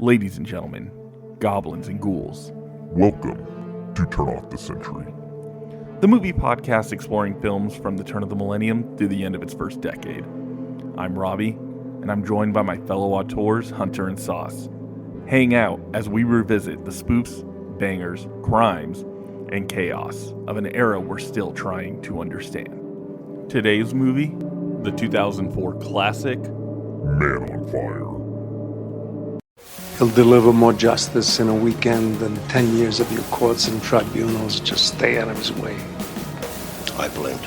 Ladies and gentlemen, goblins and ghouls. Welcome to Turn Off the Century, The movie podcast exploring films from the turn of the millennium through the end of its first decade. I'm Robbie, and I'm joined by my fellow auteurs, Hunter and Sauce. Hang out as we revisit the spoofs, bangers, crimes, and chaos of an era we're still trying to understand. Today's movie, the 2004 classic, Man on Fire. He'll deliver more justice in a weekend than 10 years of your courts and tribunals. Just stay out of his way. I blinked.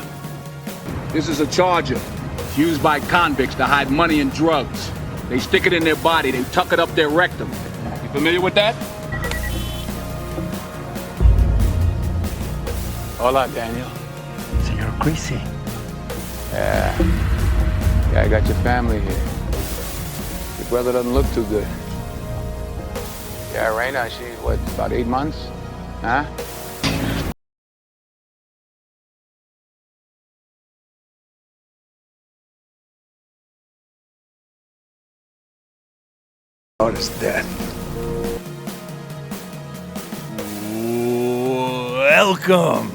This is a charger. It's used by convicts to hide money and drugs. They stick it in their body, they tuck it up their rectum. You familiar with that? Hola, Daniel. Senor Greasy. Yeah, I got your family here. Your brother doesn't look too good. Yeah, Raina, she's what, about 8 months? Huh? Daughter's dead. Welcome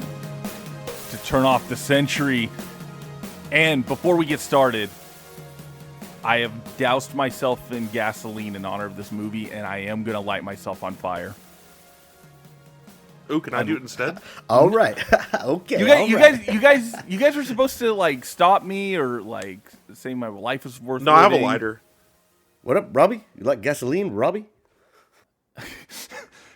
to Turn Off the Century. And before we get started, I have doused myself in gasoline in honor of this movie, and I am going to light myself on fire. Ooh, can I do it instead? All right. Okay. You guys were supposed to like stop me or like say my life is worth. No, I have a living. lighter. What up, Robbie? You like gasoline, Robbie?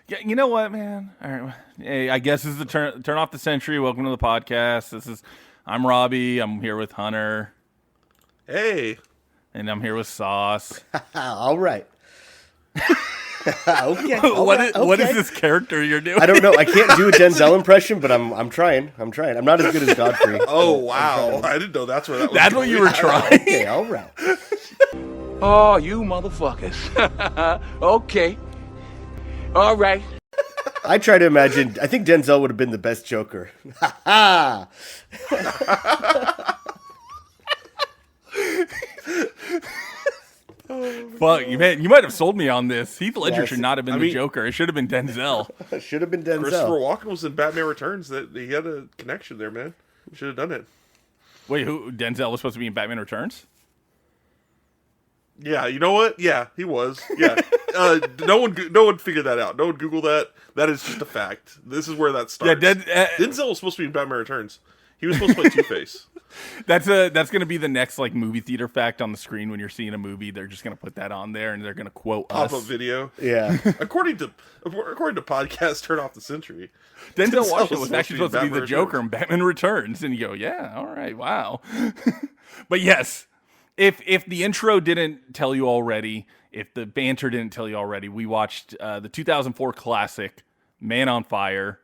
Yeah, you know what, man? All right. Hey, I guess this is the turn off the century. Welcome to the podcast. I'm Robbie. I'm here with Hunter, Hey. and I'm here with Sauce. All right. Okay. What is this character you're doing? I don't know. I can't do a Denzel impression, but I'm trying. I'm not as good as Godfrey. Oh, wow. I didn't know that's where that was. That's what you were trying. Okay. All right. Oh, you motherfuckers. Okay. All right. I try to imagine. I think Denzel would have been the best Joker. Ha ha. Fuck, you might have sold me on this. Heath Ledger Yes. should not have been the Joker. It should have been Denzel. Should have been Denzel. Christopher Walken was in Batman Returns. That he had a connection there, man. Should have done it. Wait, who? Denzel was supposed to be in Batman Returns? Yeah, you know what? Yeah, he was. Yeah. No one figured that out. No one Googled that. That is just a fact. This is where that starts. Yeah, Denzel was supposed to be in Batman Returns. He was supposed to play Two-Face. that's going to be the next like movie theater fact on the screen when you're seeing a movie. They're just going to put that on there and they're going to quote us. Pop-up video. Yeah. According to podcast Turn Off the Century, Denzel Washington was actually supposed to be the Joker in Batman Returns, and you go, yeah, all right, wow. But yes, if the intro didn't tell you already, if the banter didn't tell you already, we watched the 2004 classic Man on Fire,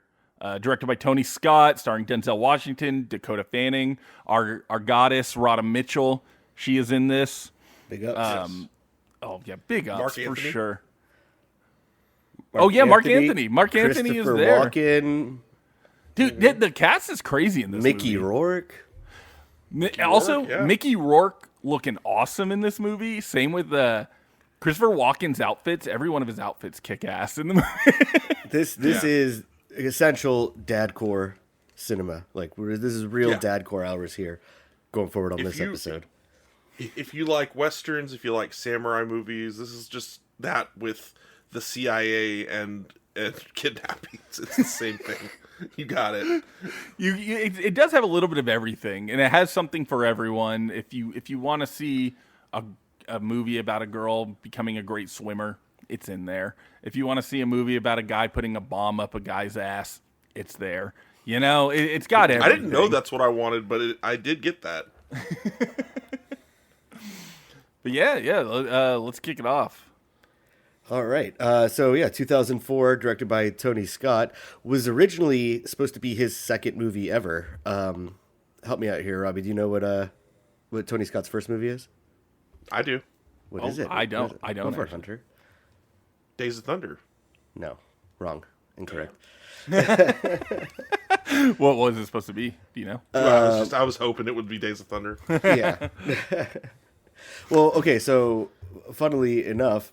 directed by Tony Scott, starring Denzel Washington, Dakota Fanning, our goddess Rhoda Mitchell. She is in this. Big ups. Oh yeah, big ups Mark for Anthony? sure. Mark Anthony. Mark Anthony is Christopher there. Walken, Dude, the cast is crazy in this Mickey movie. Rourke. Also, yeah. Mickey Rourke looking awesome in this movie. Same with Christopher Walken's outfits. Every one of his outfits kick ass in the movie. This is essential dadcore cinema. Like this is real dadcore hours here, going forward on this episode. If you like westerns, if you like samurai movies, this is just that with the CIA and kidnappings. It's the same thing. You got it. It does have a little bit of everything, and it has something for everyone. If you want to see a movie about a girl becoming a great swimmer, it's in there. If you want to see a movie about a guy putting a bomb up a guy's ass, it's there. You know, it's got everything. I didn't know that's what I wanted, but I did get that. But yeah, let's kick it off. All right. 2004, directed by Tony Scott, was originally supposed to be his second movie ever. Help me out here, Robbie. Do you know what Tony Scott's first movie is? I do. What is it? I don't. Go for it, actually. Hunter. Days of Thunder. No, wrong, incorrect. What was it supposed to be? Do you know? I was hoping it would be Days of Thunder. Yeah. Well, okay, so funnily enough,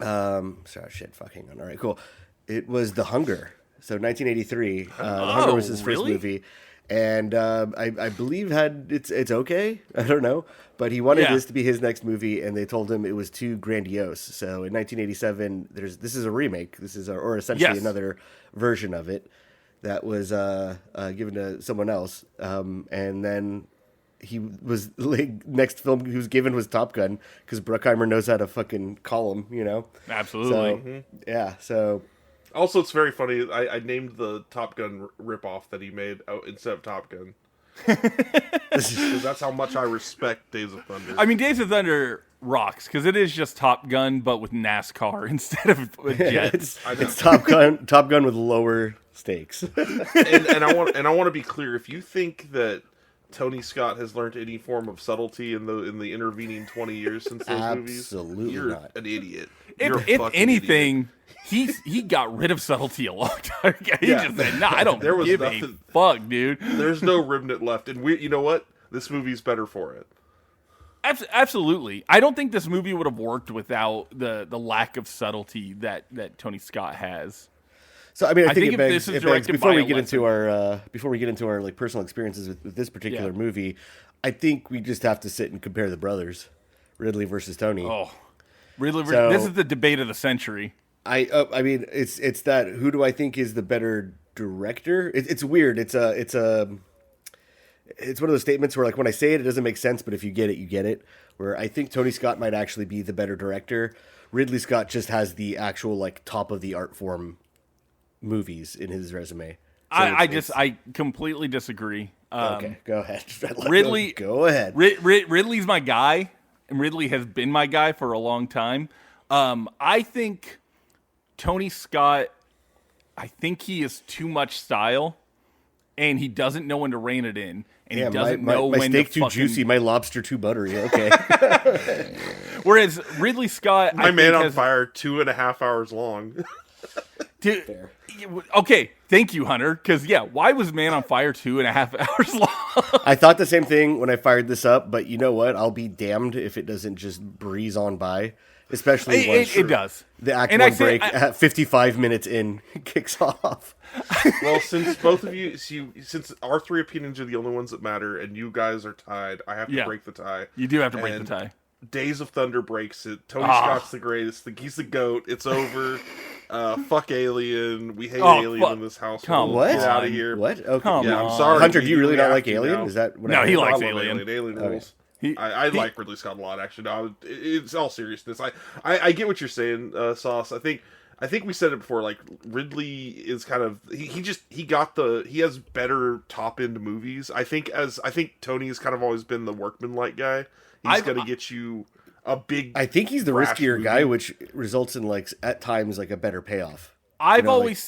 Sorry, shit, fucking on. All right, cool. It was The Hunger. So 1983. The Hunger was his first really? movie. And I believe it's okay. I don't know. But he wanted Yeah. this to be his next movie, and they told him it was too grandiose. So in 1987, this is a remake. This is or essentially Yes. another version of it that was given to someone else. And then he was like, next film he was given was Top Gun because Bruckheimer knows how to fucking call him, you know. Absolutely. So, yeah. So Also, it's very funny. I named the Top Gun ripoff that he made instead of Top Gun. 'Cause that's how much I respect Days of Thunder. I mean, Days of Thunder rocks because it is just Top Gun, but with NASCAR instead of with jets. it's Top Gun with lower stakes. and I want to be clear. If you think that Tony Scott has learned any form of subtlety in the intervening 20 years since those movies, Absolutely you're not. an idiot. You're a If fucking anything, he got rid of subtlety a long time ago. He Yeah. just said, "Nah, I don't There was give nothing- a fuck, dude." There's no remnant left, and you know what? This movie's better for it. Absolutely. I don't think this movie would have worked without the lack of subtlety that Tony Scott has. So I mean, I think think if it this begs, is it begs directed before by we a get into our like personal experiences with this particular Yeah. movie. I think we just have to sit and compare the brothers, Ridley versus Tony. Oh, really? So- This is the debate of the century. I mean, it's that who do I think is the better director? It's weird. It's one of those statements where like when I say it, it doesn't make sense, but if you get it, you get it. Where I think Tony Scott might actually be the better director. Ridley Scott just has the actual like top of the art form movies in his resume. So I completely disagree. Okay, go ahead. Ridley, go ahead. Ridley's my guy, and Ridley has been my guy for a long time. I think Tony Scott, I think he is too much style, and he doesn't know when to rein it in, and he doesn't know my when steak to too fucking... juicy, my lobster too buttery. Okay. Whereas Ridley Scott, My Man on Fire, 2.5 hours long. Dude, okay, thank you, Hunter. Because why was Man on Fire 2.5 hours long? I thought the same thing when I fired this up, but you know what? I'll be damned if it doesn't just breeze on by. Especially once It does. the act And one I say- break at 55 minutes in kicks off. Well, since both of you, since our three opinions are the only ones that matter, and you guys are tied, I have to Yeah. break the tie. You do have to break And the tie. Days of Thunder breaks it. Tony Scott's the greatest. He's the GOAT. It's over. Fuck Alien. We hate Alien fuck. in this household. Come What? Get out on. of here. What? Okay. Come Yeah, I'm on. sorry. Hunter, do you really not have like to Alien? now. Is that what No, I he heard? likes I love Alien. Alien rules. He- I like Ridley Scott a lot, actually. No, it's all seriousness. I get what you're saying, Sauce. I think we said it before. Like Ridley is kind of he has better top end movies. I think Tony has kind of always been the workmanlike guy. He's gonna get you a big. I think he's the brash riskier movie. guy, which results in like at times like a better payoff. I've know, always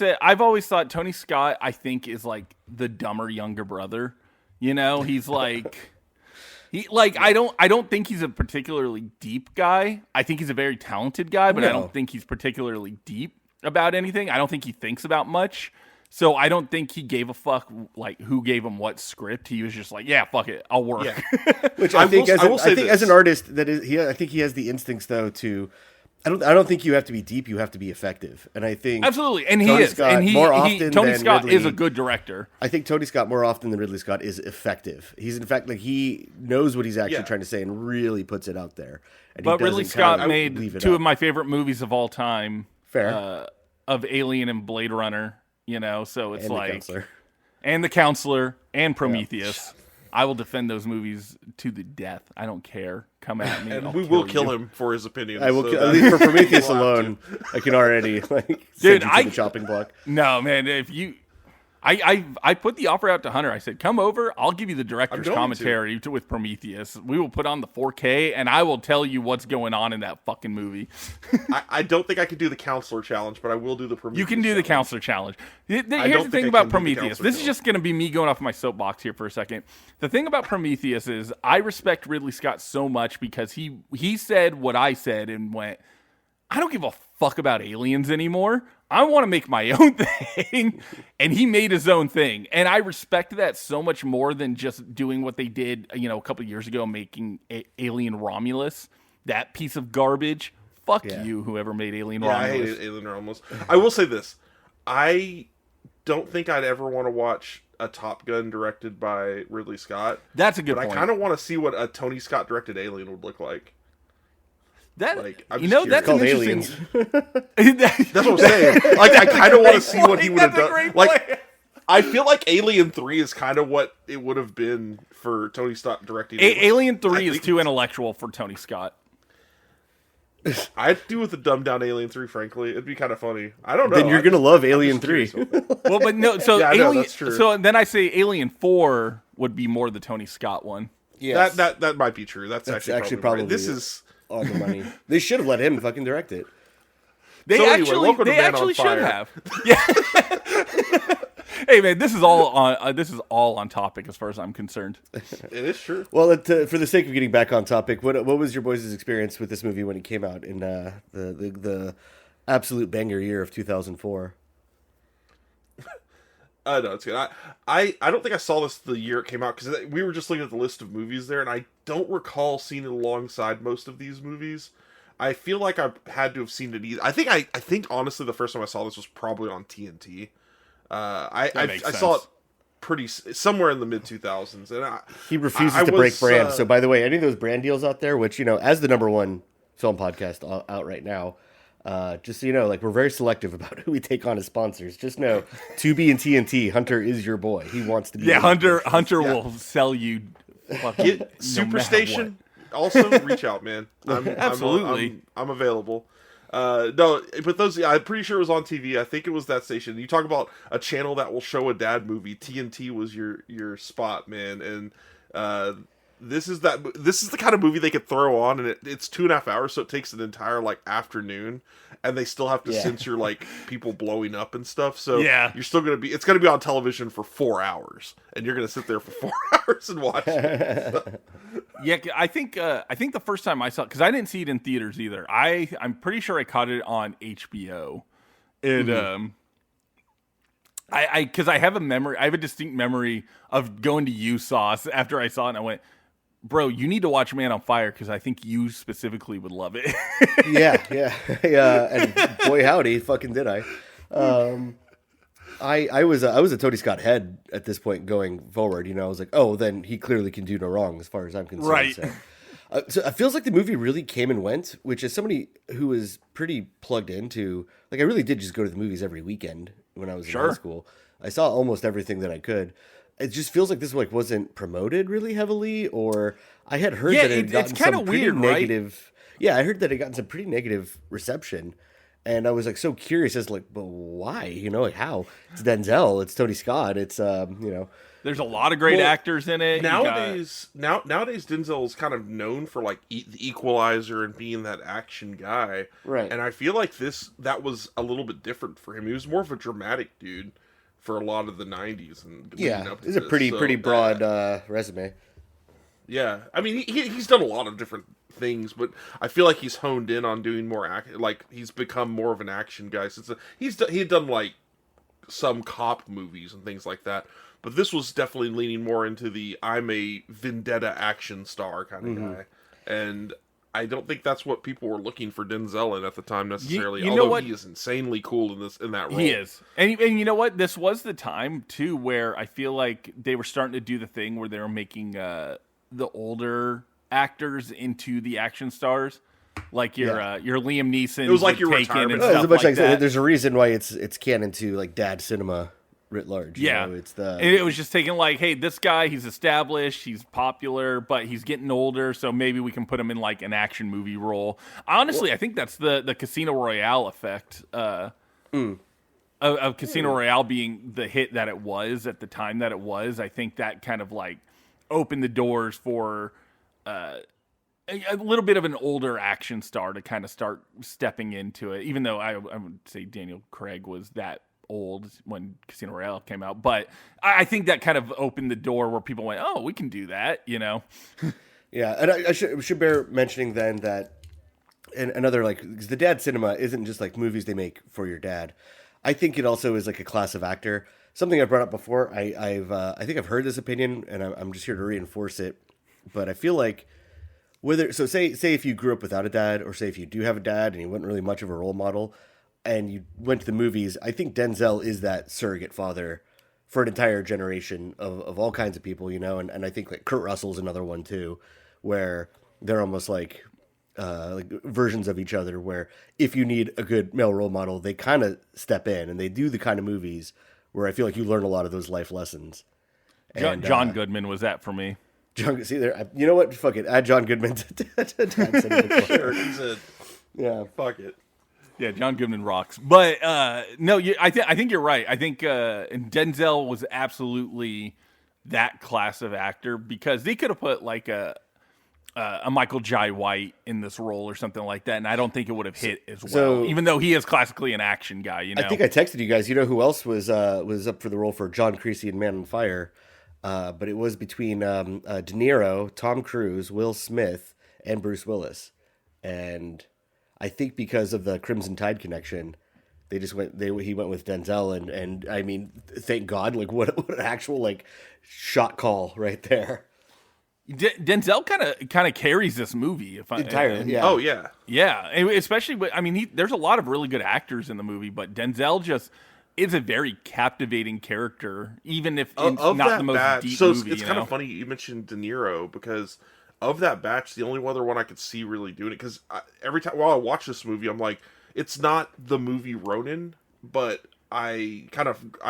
thought Tony Scott, I think, is like the dumber younger brother. You know, he's like I don't think he's a particularly deep guy. I think he's a very talented guy, but I No. don't think he's particularly deep about anything. I don't think he thinks about much. So I don't think he gave a fuck like who gave him what script. He was just like, yeah, fuck it, I'll work. Yeah. Which I I think, will say as this. an artist, that is, I think he has the instincts though to. I don't think you have to be deep. You have to be effective, and I think Absolutely, and he Tony is, Scott, and more often Tony than Scott Ridley, is a good director. I think Tony Scott more often than Ridley Scott is effective. He's in fact like he knows what he's actually Yeah. trying to say and really puts it out there. And But he Ridley doesn't kind Scott of made leave it two up. of my favorite movies of all time. Fair. Of Alien and Blade Runner. You know, so it's And The like Counselor. and The Counselor and Prometheus. I will defend those movies to the death. I don't care. Come at me. And I'll we will you. kill him for his opinions. I will so at that- least for Prometheus we'll have alone. I can already like send you to I- the chopping block. No, man. If you, I put the offer out to Hunter. I said, "Come over. I'll give you the director's going commentary with Prometheus. We will put on the 4K, and I will tell you what's going on in that fucking movie." I don't think I could do the Counselor challenge, but I will do the Prometheus. You can do the challenge. Counselor challenge. Here's don't the think thing I about can do the Prometheus. Counselor This is just going to be me going off my soapbox here for a second. The thing about Prometheus is I respect Ridley Scott so much because he said what I said and went, I don't give a fuck about aliens anymore. I want to make my own thing. And he made his own thing. And I respect that so much more than just doing what they did, a couple years ago, making Alien Romulus. That piece of garbage. Fuck Yeah. you, whoever made Alien Yeah, Romulus. I hated Alien Romulus. I will say this: I don't think I'd ever want to watch a Top Gun directed by Ridley Scott. That's a good but point. I kind of want to see what a Tony Scott directed Alien would look like. That Like, I'm you just know, that's an curious. interesting. That's what I'm saying. Like, I kind of want to see what he would have That's a done. great Like, point. I feel like Alien 3 is kind of what it would have been for Tony Scott directing. Alien 3 I is think too intellectual for Tony Scott. I'd do with the dumbed down Alien 3, frankly. It'd be kind of funny. I don't know. Then you're I'm gonna just- love I'm Alien just curious 3. about that. Well, but no. So Yeah, I know, Alien. that's true. So then I say Alien 4 would be more the Tony Scott one. Yes. That might be true. That's actually probably right. This it. is On the money. They should have let him fucking direct it. They So anyway, actually, welcome to they Man on actually should Fire. have. Yeah. Hey man, this is all on topic as far as I'm concerned. it is true. Well, for the sake of getting back on topic, what was your boys' experience with this movie when it came out in the absolute banger year of 2004? No, it's good. I don't think I saw this the year it came out because we were just looking at the list of movies there, and I don't recall seeing it alongside most of these movies. I feel like I had to have seen it either. I think honestly, the first time I saw this was probably on TNT. I saw it pretty somewhere in the mid 2000s, and He refuses to break brand. So, by the way, any of those brand deals out there, which as the #1 film podcast out right now, just so you know, like we're very selective about who we take on as sponsors. Just know, Tubi and TNT, Hunter is your boy. He wants to be. Yeah, Hunter will sell you. Get no Superstation. Also, reach out, man. Absolutely. I'm available. No, but those, I'm pretty sure it was on TV. I think it was that station. You talk about a channel that will show a dad movie. TNT was your spot, man. And this is the kind of movie they could throw on, and it's 2.5 hours, so it takes an entire afternoon, and they still have to censor people blowing up and stuff. So Yeah. you're still it's gonna be on television for 4 hours, and you're gonna sit there for 4 hours and watch it. Yeah, I think the first time I saw it, because I didn't see it in theaters either. I'm pretty sure I caught it on HBO. It because I have a distinct memory of going to you, Sauce, after I saw it, and I went, bro, you need to watch Man on Fire because I think you specifically would love it. yeah, and boy howdy, fucking did I. I was a Tony Scott head at this point going forward. I was like, oh, then he clearly can do no wrong as far as I'm concerned. Right. So it feels like the movie really came and went, which is somebody who was pretty plugged into. Like, I really did just go to the movies every weekend when I was in high school. I saw almost everything that I could. It just feels like this wasn't promoted really heavily, or I had heard that it had gotten it's kind some of pretty weird, negative. Right? Yeah, I heard that it gotten some pretty negative reception. And I was so curious as but why? How? It's Denzel, it's Tony Scott, it's There's a lot of great actors in it. Nowadays Denzel is kind of known for the Equalizer and being that action guy, right? And I feel like that was a little bit different for him. He was more of a dramatic dude for a lot of the '90s, and it's a pretty broad resume. Yeah, I mean he's done a lot of different things, but I feel like he's honed in on doing more he's become more of an action guy since he had done some cop movies and things like that, but this was definitely leaning more into the I'm a vendetta action star kind of guy, and I don't think that's what people were looking for Denzel in at the time necessarily. Although he is insanely cool in that role. He is, and you know what? This was the time too where I feel like they were starting to do the thing where they were making the older actors into the action stars, like your Liam Neeson. It was like your Taken retirement. and stuff like that. There's a reason why it's canon to dad cinema writ large. It's and it was just taking hey, this guy, he's established, he's popular, but he's getting older, so maybe we can put him in an action movie role. Honestly, I think that's the Casino Royale effect of Casino Royale being the hit that it was at the time that it was. I think that kind of opened the doors for a little bit of an older action star to kind of start stepping into it, even though I would say Daniel Craig was that old when Casino Royale came out. But I think that kind of opened the door where people went, oh, we can do that, Yeah, and I should bear mentioning then that another, because the dad cinema isn't just movies they make for your dad. I think it also is a class of actor. Something I brought up before. I think I've heard this opinion, and I'm just here to reinforce it. But I feel like whether so say if you grew up without a dad, or say if you do have a dad and you weren't really much of a role model, and you went to the movies, I think Denzel is that surrogate father for an entire generation of all kinds of people, and I think like Kurt Russell's another one too, where they're almost like versions of each other, where if you need a good male role model, they kind of step in and they do the kind of movies where I feel like you learn a lot of those life lessons. And, John Goodman was that for me. See there, you know what? Fuck it. Add John Goodman to Dad Cinema. Sure, he's a Yeah. fuck it. Yeah, John Goodman rocks. But no, I think you're right. I think Denzel was absolutely that class of actor, because they could have put like a Michael Jai White in this role or something like that, and I don't think it would have hit as well. Even though he is classically an action guy, I think I texted you guys. You know who else was up for the role for John Creasy in Man on Fire? But it was between De Niro, Tom Cruise, Will Smith, and Bruce Willis. And I think because of the Crimson Tide connection, they just went. He went with Denzel, and I mean, thank God! Like what an actual like shot call right there. Denzel kind of carries this movie. Entirely, yeah. Oh yeah, yeah. Especially, I mean, there's a lot of really good actors in the movie, but Denzel just is a very captivating character, even if it's not the most batch, deep so movie. It's kind of funny you mentioned De Niro, because of that batch, the only other one I could see really doing it, because every time while I watch this movie, I'm like, it's not the movie Ronin, but I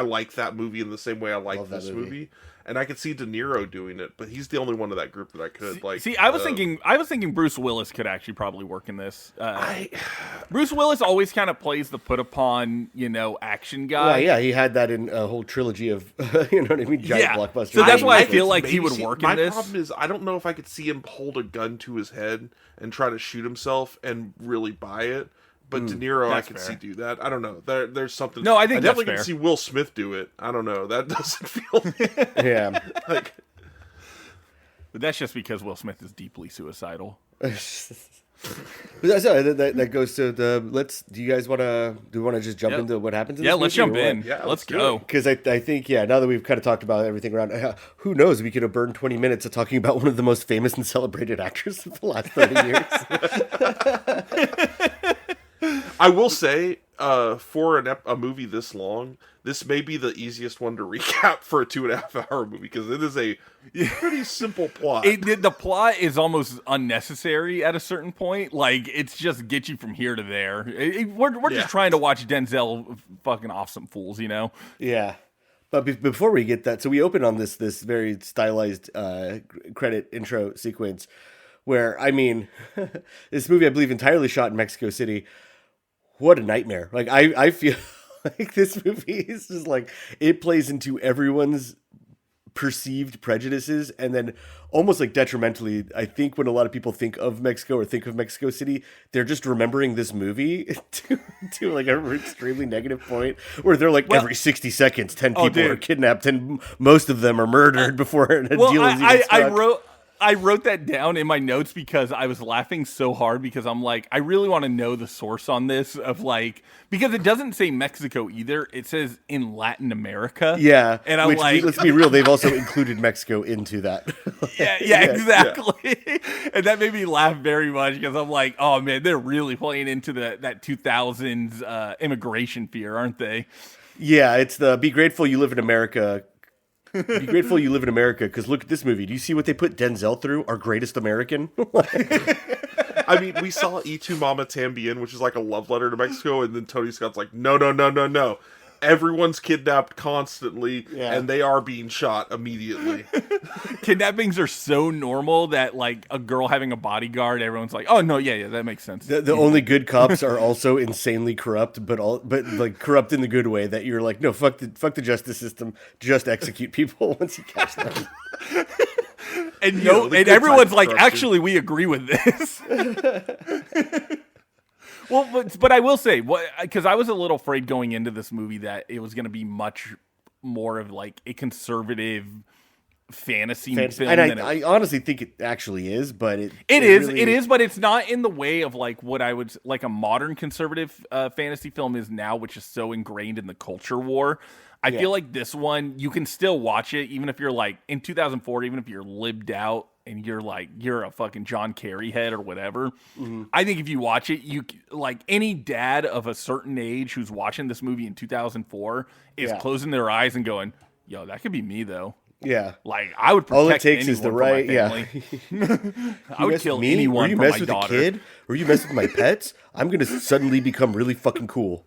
like that movie in the same way I like this movie. And I could see De Niro doing it, but he's the only one of that group that I could like. See, I was thinking Bruce Willis could actually probably work in this. Bruce Willis always kind of plays the put upon, action guy. Well, yeah, he had that in a whole trilogy of, you know what I mean, giant blockbusters. So that's why I feel like he would work in this. My problem is I don't know if I could see him hold a gun to his head and try to shoot himself and really buy it. But De Niro, I can see do that. I don't know. There's something. No, I think I definitely that's can see Will Smith do it. I don't know. That doesn't feel. Yeah. Like, but that's just because Will Smith is deeply suicidal. That goes to the. Do you guys want to just jump into what happens in this movie? Let's jump in. Yeah, let's go. Because I think, now that we've kind of talked about everything around, who knows, we could have burned 20 minutes of talking about one of the most famous and celebrated actors of the last 30 years. I will say, for a movie this long, this may be the easiest one to recap for a 2.5 hour movie, because it is a pretty simple plot. The plot is almost unnecessary at a certain point. Like, it's just get you from here to there. We're just trying to watch Denzel fucking off some fools, Yeah. But before we get that, so we open on this very stylized credit intro sequence where, I mean, this movie, I believe, entirely shot in Mexico City. What a nightmare. Like, I feel like this movie is just like, it plays into everyone's perceived prejudices, and then almost like detrimentally, I think when a lot of people think of Mexico or think of Mexico City, they're just remembering this movie to like an extremely negative point, where they're like, every 60 seconds 10 people are kidnapped and most of them are murdered before a deal is even struck. I wrote that down in my notes because I was laughing so hard, because I'm like, I really want to know the source on this of like, because it doesn't say Mexico either. It says in Latin America. Yeah. And I'm like, let's be real, they've also included Mexico into that. yeah, exactly. Yeah. And that made me laugh very much, because I'm like, oh man, they're really playing into that 2000s immigration fear, aren't they? Yeah, it's the be grateful you live in America. Be grateful you live in America, because look at this movie. Do you see what they put Denzel through? Our greatest American? I mean, we saw Y Tu Mama Tambien, which is like a love letter to Mexico, and then Tony Scott's like, no. Everyone's kidnapped constantly, and they are being shot immediately. Kidnappings are so normal that, like, a girl having a bodyguard, everyone's like, oh, no, yeah, that makes sense. The only good cops are also insanely corrupt, but like corrupt in the good way, that you're like, no, fuck the justice system, just execute people once you catch them. And everyone's like, actually, we agree with this. Well, but I will say, because I was a little afraid going into this movie that it was going to be much more of like a conservative fantasy film. And I honestly think it actually is, but it is, but it's not in the way of like what I would like a modern conservative fantasy film is now, which is so ingrained in the culture war. I feel like this one, you can still watch it, even if you're like in 2004, even if you're lived out and you're a fucking John Kerry head or whatever. I think if you watch it, you like any dad of a certain age who's watching this movie in 2004 is closing their eyes and going, "Yo, that could be me though." Yeah. Like I would protect All it takes is the anyone right. for my family. I would kill anyone Were you for mess my with daughter. a kid? Were you mess with my pets? I'm gonna suddenly become really fucking cool.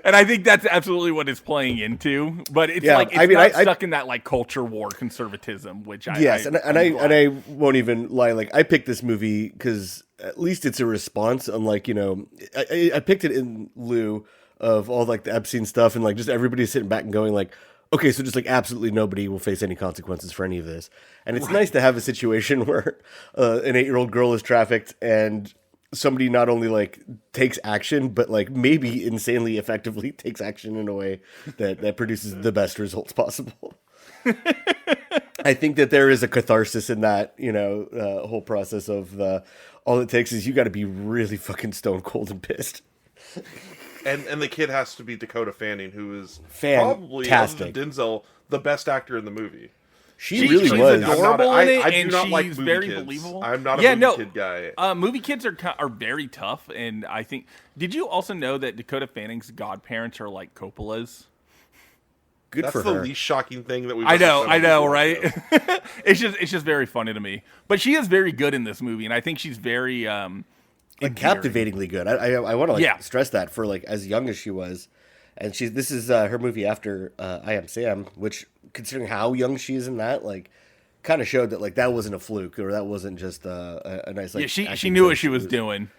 And I think that's absolutely what it's playing into. But it's Yeah, like it's I mean, not I- stuck in that like culture war conservatism, which I Yes, I'm and I glad. won't even lie. Like I picked this movie because at least it's a response. Unlike I picked it in lieu of all like the Epstein stuff and like just everybody sitting back and going like, okay, so just like absolutely nobody will face any consequences for any of this. And it's nice to have a situation where an 8-year-old girl is trafficked and somebody not only like takes action, but like maybe insanely effectively takes action in a way that produces the best results possible. I think that there is a catharsis in that, whole process of all it takes is you got to be really fucking stone cold and pissed. And the kid has to be Dakota Fanning, who is Fantastic. probably, other than Denzel, the best actor in the movie. She really she's was. adorable I in it, do and not she's like movie very kids. believable. I'm not a movie kid guy. Movie kids are very tough, and I think. Did you also know that Dakota Fanning's godparents are like Coppola's? Good That's for the her. least shocking thing that we've. I ever know, said I on know, the right? podcast. It's just very funny to me. But she is very good in this movie, and I think she's very Like endearing. captivatingly good. I want to Yeah. stress that for like as young as she was, and this is her movie after I Am Sam, which considering how young she is in that, like, kind of showed that like that wasn't a fluke or that wasn't just a nice like. Yeah, she acting knew what choice. she was doing.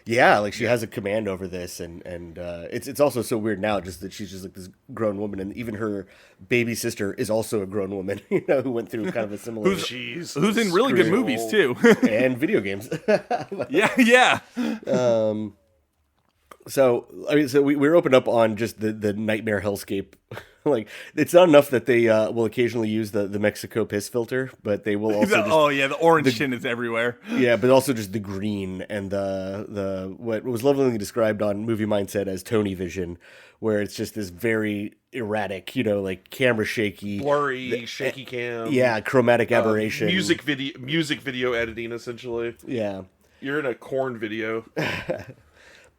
Yeah, like she has a command over this, and it's also so weird now just that she's just like this grown woman, and even her baby sister is also a grown woman, who went through kind of a similar Jesus Who's in really good Christ. movies too. and video games. yeah. So I mean, so we're opened up on just the nightmare hellscape. Like it's not enough that they will occasionally use the Mexico piss filter, but they will also just, Oh yeah, the orange tin is everywhere. yeah, but also just the green and the what was lovingly described on Movie Mindset as Tony Vision, where it's just this very erratic, like camera shaky, Blurry, shaky cam. yeah, chromatic aberration, Music video editing, essentially. yeah. You're in a corn video.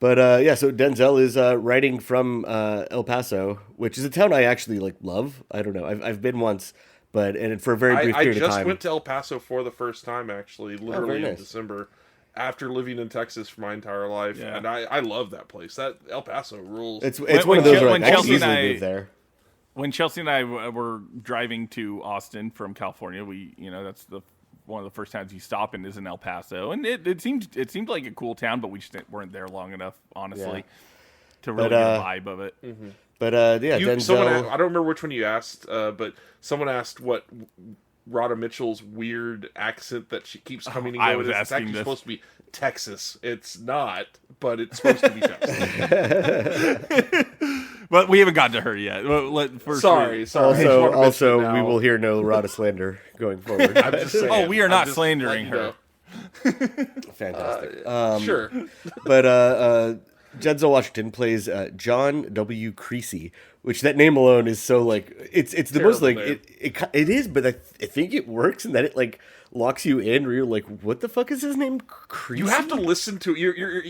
But yeah, so Denzel is writing from El Paso, which is a town I actually like love. I don't know, I've been once, and for a very brief I period of just time. went to El Paso for the first time, actually, literally very in nice. December, after living in Texas for my entire life, Yeah. and I love that place. That El Paso rules. It's When- one of those where when like, I could Chelsea and easily I- move there. When Chelsea and I were driving to Austin from California, that's one of the first times you stop in is in El Paso, and it seemed like a cool town, but we just weren't there long enough, honestly, to really get a vibe of it. But yeah, Someone, Denzel. I don't remember which one you asked, but someone asked what Rhoda Mitchell's weird accent that she keeps coming and I going was is. It's asking actually this. supposed to be Texas. It's not, but it's supposed to be Texas. But we haven't gotten to her yet. First Sorry. I just wanna mention Also, it now. we will hear no Rhoda slander going forward. I'm just saying, we are not I'm just slandering letting you her. know. Fantastic. Sure. But Denzel Washington plays John W. Creasy, which that name alone is so like it's the most like Terrible it is, but I think it works in that it like locks you in where you're like, what the fuck is his name? Creasy? You have to listen to it. You're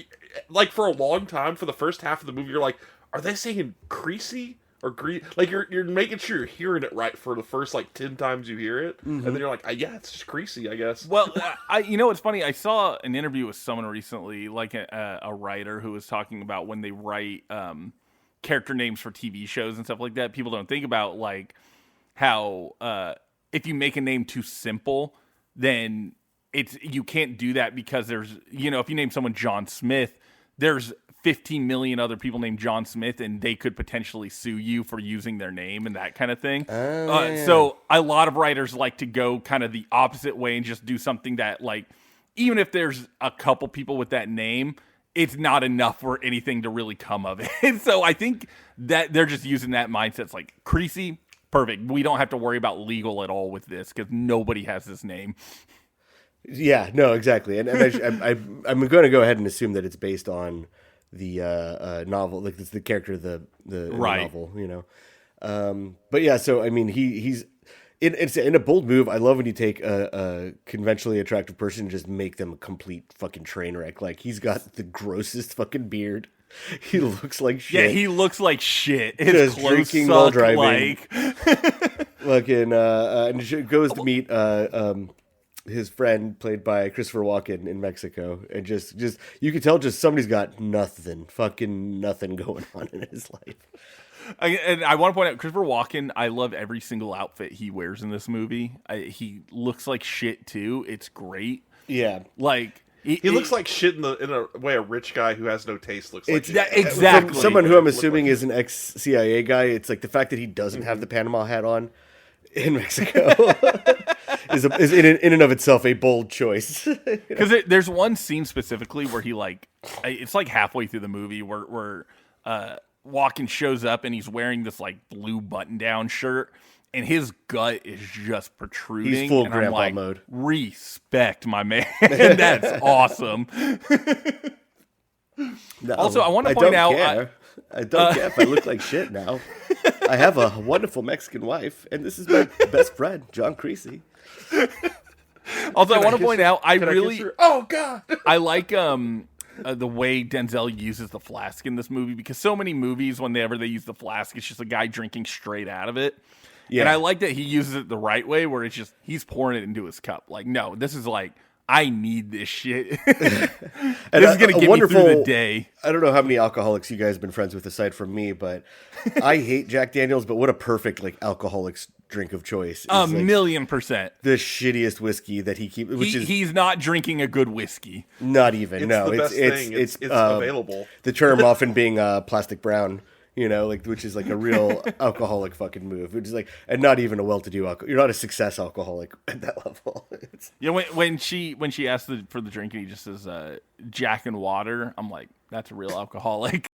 like for a long time for the first half of the movie. You're like, are they saying creasy or like you're making sure you're hearing it right for the first like 10 times you hear it, and then you're like, yeah, it's just creasy, I guess. Well, it's funny. I saw an interview with someone recently, like a writer who was talking about when they write character names for TV shows and stuff like that. People don't think about like how if you make a name too simple, then you can't do that because there's if you name someone John Smith, there's 15 million other people named John Smith, and they could potentially sue you for using their name and that kind of thing. So a lot of writers like to go kind of the opposite way and just do something that, like, even if there's a couple people with that name, it's not enough for anything to really come of it. And so I think that they're just using that mindset. It's like, Creasy, perfect. We don't have to worry about legal at all with this because nobody has this name. Yeah, no, exactly. And I'm going to go ahead and assume that it's based on the novel, like it's the character of the Right. novel, But yeah, so I mean, he's It's in a bold move. I love when you take a conventionally attractive person and just make them a complete fucking train wreck. Like, he's got the grossest fucking beard. He looks like shit. Yeah, he looks like shit. His Just clothes drinking suck while driving. like. Fucking and she goes to meet his friend played by Christopher Walken in Mexico, and just you can tell just somebody's got fucking nothing going on in his life. And I want to point out, Christopher Walken, I love every single outfit he wears in this movie. He looks like shit, too. It's great. Yeah. Like... He looks like shit in a way a rich guy who has no taste looks like shit. Exactly. From someone who I'm assuming is an ex-CIA guy, it's like the fact that he doesn't have the Panama hat on in Mexico is in and of itself a bold choice. Because there's one scene specifically where he it's like halfway through the movie where Walken shows up and he's wearing this like blue button-down shirt. And his gut is just protruding. He's full and grandpa I'm like, mode. Respect, my man. That's awesome. No, also, I want to point out... I don't care if I look like shit now. I have a wonderful Mexican wife, and this is my best friend, John Creasy. Also, I want to point out, oh, God! I like... the way Denzel uses the flask in this movie, because so many movies, whenever they use the flask, it's just a guy drinking straight out of it. Yeah. And I like that he uses it the right way, where it's just he's pouring it into his cup. Like, no, this is like, I need this shit. This is going to get me through the day. I don't know how many alcoholics you guys have been friends with aside from me, but I hate Jack Daniels, but what a perfect like alcoholic's drink of choice. A million %. The shittiest whiskey that he keeps, he's not drinking a good whiskey. Not even. It's no, the best thing. It's available. The term often being plastic brown. You know, like, which is like a real alcoholic fucking move, which is like, and not even a well-to-do alcoholic. You're not a success alcoholic at that level. Yeah, when she asks for the drink and he just says Jack and water, I'm like, that's a real alcoholic.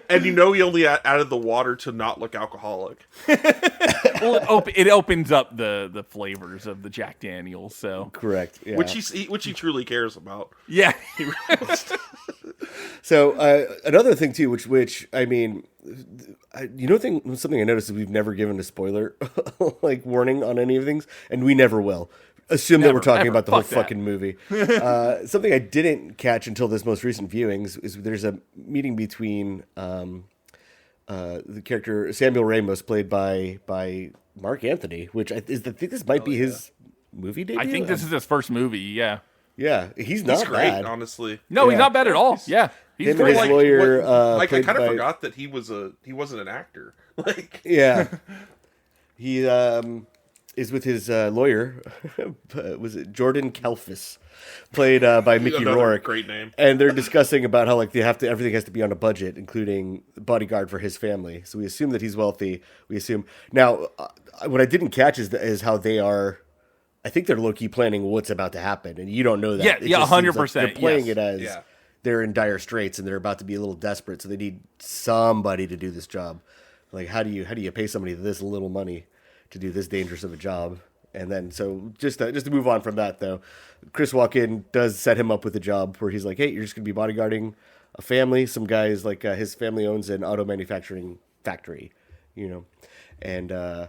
And you know he only added the water to not look alcoholic. Well, it opens up the flavors of the Jack Daniels, so correct, yeah. which he truly cares about. Yeah. So another thing too, which I mean, something I noticed is we've never given a spoiler like warning on any of things, and we never will. Assume that we're talking about the whole fucking movie. Something I didn't catch until this most recent viewings is there's a meeting between the character Samuel Ramos, played by Mark Anthony, which I think this might be his movie debut. I think this is his first movie, yeah. Yeah, he's not great, bad. honestly. No, he's not bad at all. Yeah. He's Him and his lawyer. I kind of forgot that he wasn't an actor. Like, yeah, he is with his lawyer. Was it Jordan Kalfas, played by Mickey Rourke? Great name. And they're discussing about how like everything has to be on a budget, including bodyguard for his family. So we assume that he's wealthy. We assume now. What I didn't catch is how they are. I think they're low key planning what's about to happen, and you don't know that. Yeah, 100%. They're playing it as they're in dire straits and they're about to be a little desperate, so they need somebody to do this job. Like, how do you pay somebody this little money to do this dangerous of a job? And then, so just to move on from that, though, Chris Walken does set him up with a job where he's like, hey, you're just going to be bodyguarding a family. Some guys, like, his family owns an auto manufacturing factory, you know, and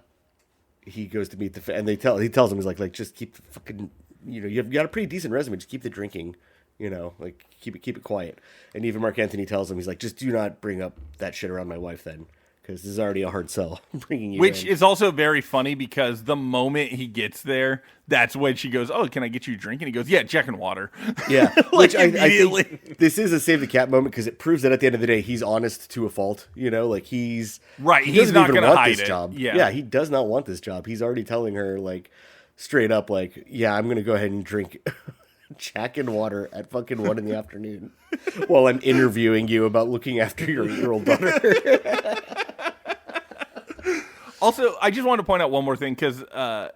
he goes to meet and he tells him, he's like, just keep the fucking, you know, you've got a pretty decent resume, just keep the drinking, you know, like, keep it quiet. And even Mark Anthony tells him, he's like, just do not bring up that shit around my wife then. because this is already a hard sell bringing you Which in. is also very funny because the moment he gets there, that's when she goes, "Oh, can I get you a drink?" And he goes, "Yeah, Jack and water." Yeah, Like, which I immediately. think this is a save the cat moment because it proves that at the end of the day he's honest to a fault. You know, like he's Right, He he's doesn't not even gonna want hide this it. job. Yeah. He does not want this job. He's already telling her like straight up, like, yeah, I'm gonna go ahead and drink Jack and water at fucking 1 PM while I'm interviewing you about looking after your 8-year-old daughter. Also, I just want to point out one more thing because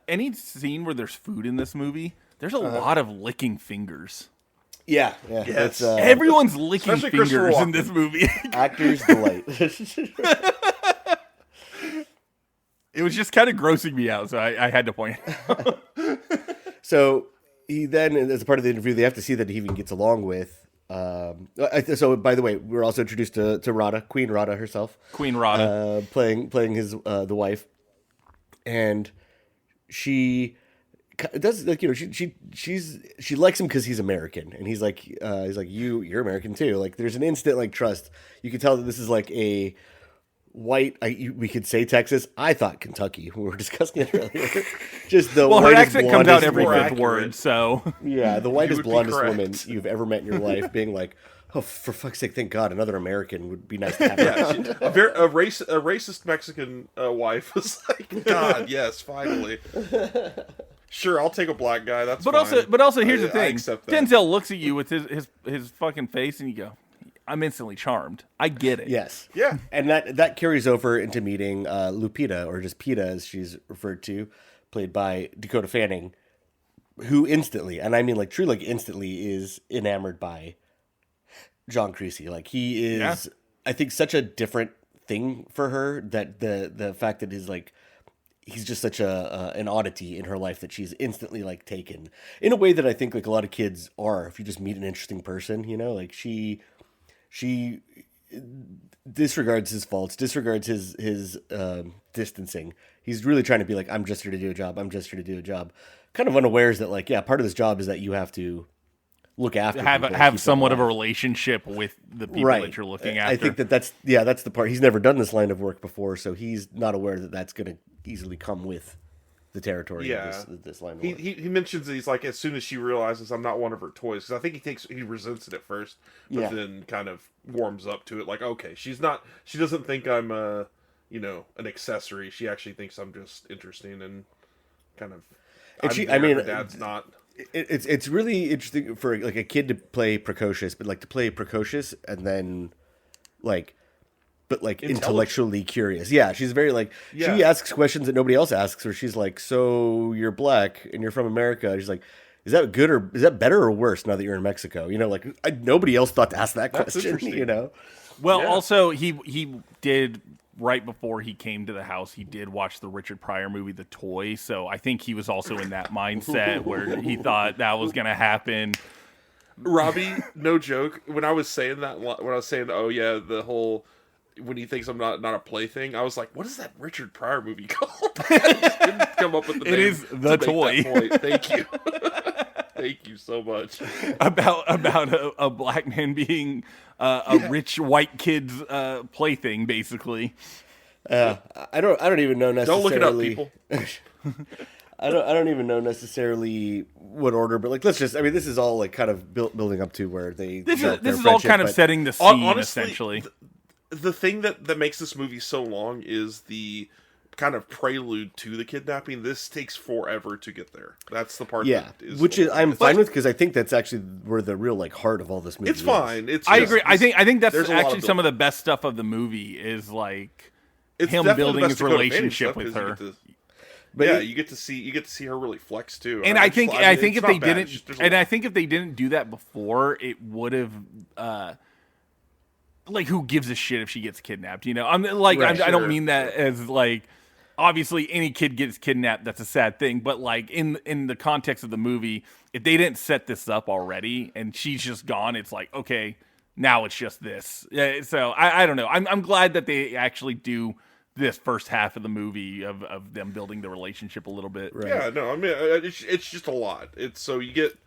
any scene where there's food in this movie, there's a lot of licking fingers. Yeah. Yes. That's, Everyone's licking especially Christopher fingers in Walken. this movie. actor's delight. It was just kind of grossing me out, so I had to point it out. So he then, as a part of the interview, they have to see that he even gets along with. So, by the way, we're also introduced to Rada, Queen Rada herself, Queen Rada. playing his the wife, and she does like she likes him because he's American, and he's like you're American too. Like there's an instant like trust. You can tell that this is like a white. We could say Texas. I thought Kentucky. We were discussing it earlier. Just the Well, her whitest, accent comes out blondest every more fifth accurate. word, so yeah, the You whitest, would be blondest correct. woman you've ever met in your life, being like, "Oh, for fuck's sake, thank God, another American would be nice to have." Yeah, around." a racist Mexican wife was like, God, yes, finally. Sure, I'll take a black guy. That's But fine. also, here's the I thing: accept that. Denzel looks at you with his fucking face, and you go, "I'm instantly charmed." I get it. Yes, Yeah. and that carries over into meeting Lupita, or just Pita as she's referred to, played by Dakota Fanning, who instantly, and I mean like truly, like instantly, is enamored by John Creasy. Like he is, Yeah. I think, such a different thing for her that the fact that he's just such an oddity in her life that she's instantly like taken in a way that I think like a lot of kids are if you just meet an interesting person, you know, like she disregards his faults, disregards his distancing. He's really trying to be like, I'm just here to do a job. I'm just here to do a job. Kind of unawares that like, yeah, part of this job is that you have to look after people, keep Have them somewhat of a alive. relationship with the people Right. that you're looking after. I think that's the part. He's never done this line of work before, so he's not aware that that's going to easily come with the territory Yeah. of this line of He, work. he mentions that he's like, as soon as she realizes I'm not one of her toys, because I think he resents it at first, but Yeah. then kind of warms up to it. Like, okay, she doesn't think I'm an accessory. She actually thinks I'm just interesting and kind of. And I'm she- there, I mean, her dad's not. It's really interesting for like a kid to play precocious, but like to play precocious and then like, but like intellectually curious. Yeah, she's very like she Yeah. asks questions that nobody else asks, or she's like, "So you're black and you're from America?" And she's like, "Is that good or is that better or worse now that you're in Mexico?" You know, like nobody else thought to ask that That's question. interesting. You know, Well, Yeah. also he did right before he came to the house. He did watch the Richard Pryor movie, The Toy. So I think he was also in that mindset where he thought that was going to happen. Robbie, no joke. When I was saying, oh yeah, the whole when he thinks I'm not a plaything, I was like, what is that Richard Pryor movie called? I just couldn't come up with the name. It is to The make Toy. that point. Thank you. Thank you so much. about a black man being a rich white kid's plaything, basically. I don't even know necessarily. Don't look it up, people. I don't even know necessarily what order, but like let's just. I mean, this is all like kind of building up to where they. This develop their is all friendship, kind of but- setting the scene, Honestly, essentially. The thing that makes this movie so long is the kind of prelude to the kidnapping. This takes forever to get there. That's the part. Yeah, that is which is long. I'm fine with because I think that's actually where the real like heart of all this movie. It's fine. It's I just- agree. I think that's there's a lot of actually some build- of the best stuff of the movie is like It's him definitely building the his best Dakota Fanning relationship stuff, with 'cause her. But yeah, it- you get to see her really flex too. And I think mean, if it's they not bad, didn't, it's just there's a and lot. I think if they didn't do that before, it would have. Like, who gives a shit if she gets kidnapped? You know, I'm like, Right, I don't sure. mean that as like. Obviously, any kid gets kidnapped. That's a sad thing. But like in the context of the movie, if they didn't set this up already and she's just gone, it's like okay, now it's just this. Yeah, so I don't know. I'm glad that they actually do this first half of the movie of them building the relationship a little bit. Right. Yeah, no, I mean it's just a lot. It's so you get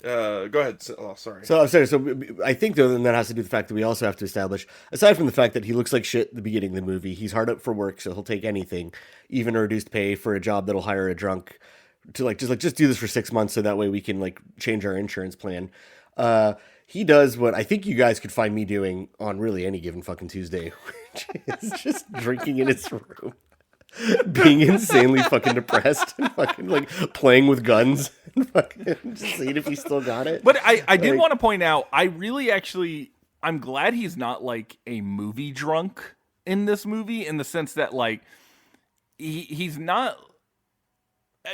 Go ahead. Oh, sorry. So I'm sorry. So I think though, then that has to do with the fact that we also have to establish, aside from the fact that he looks like shit at the beginning of the movie, he's hard up for work, so he'll take anything, even a reduced pay for a job that'll hire a drunk to just do this for 6 months, so that way we can like change our insurance plan. He does what I think you guys could find me doing on really any given fucking Tuesday, which is just drinking in his room. Being insanely fucking depressed and fucking like playing with guns and fucking just seeing if he still got it. But I did want to point out, I really actually, I'm glad he's not like a movie drunk in this movie, in the sense that like he's not,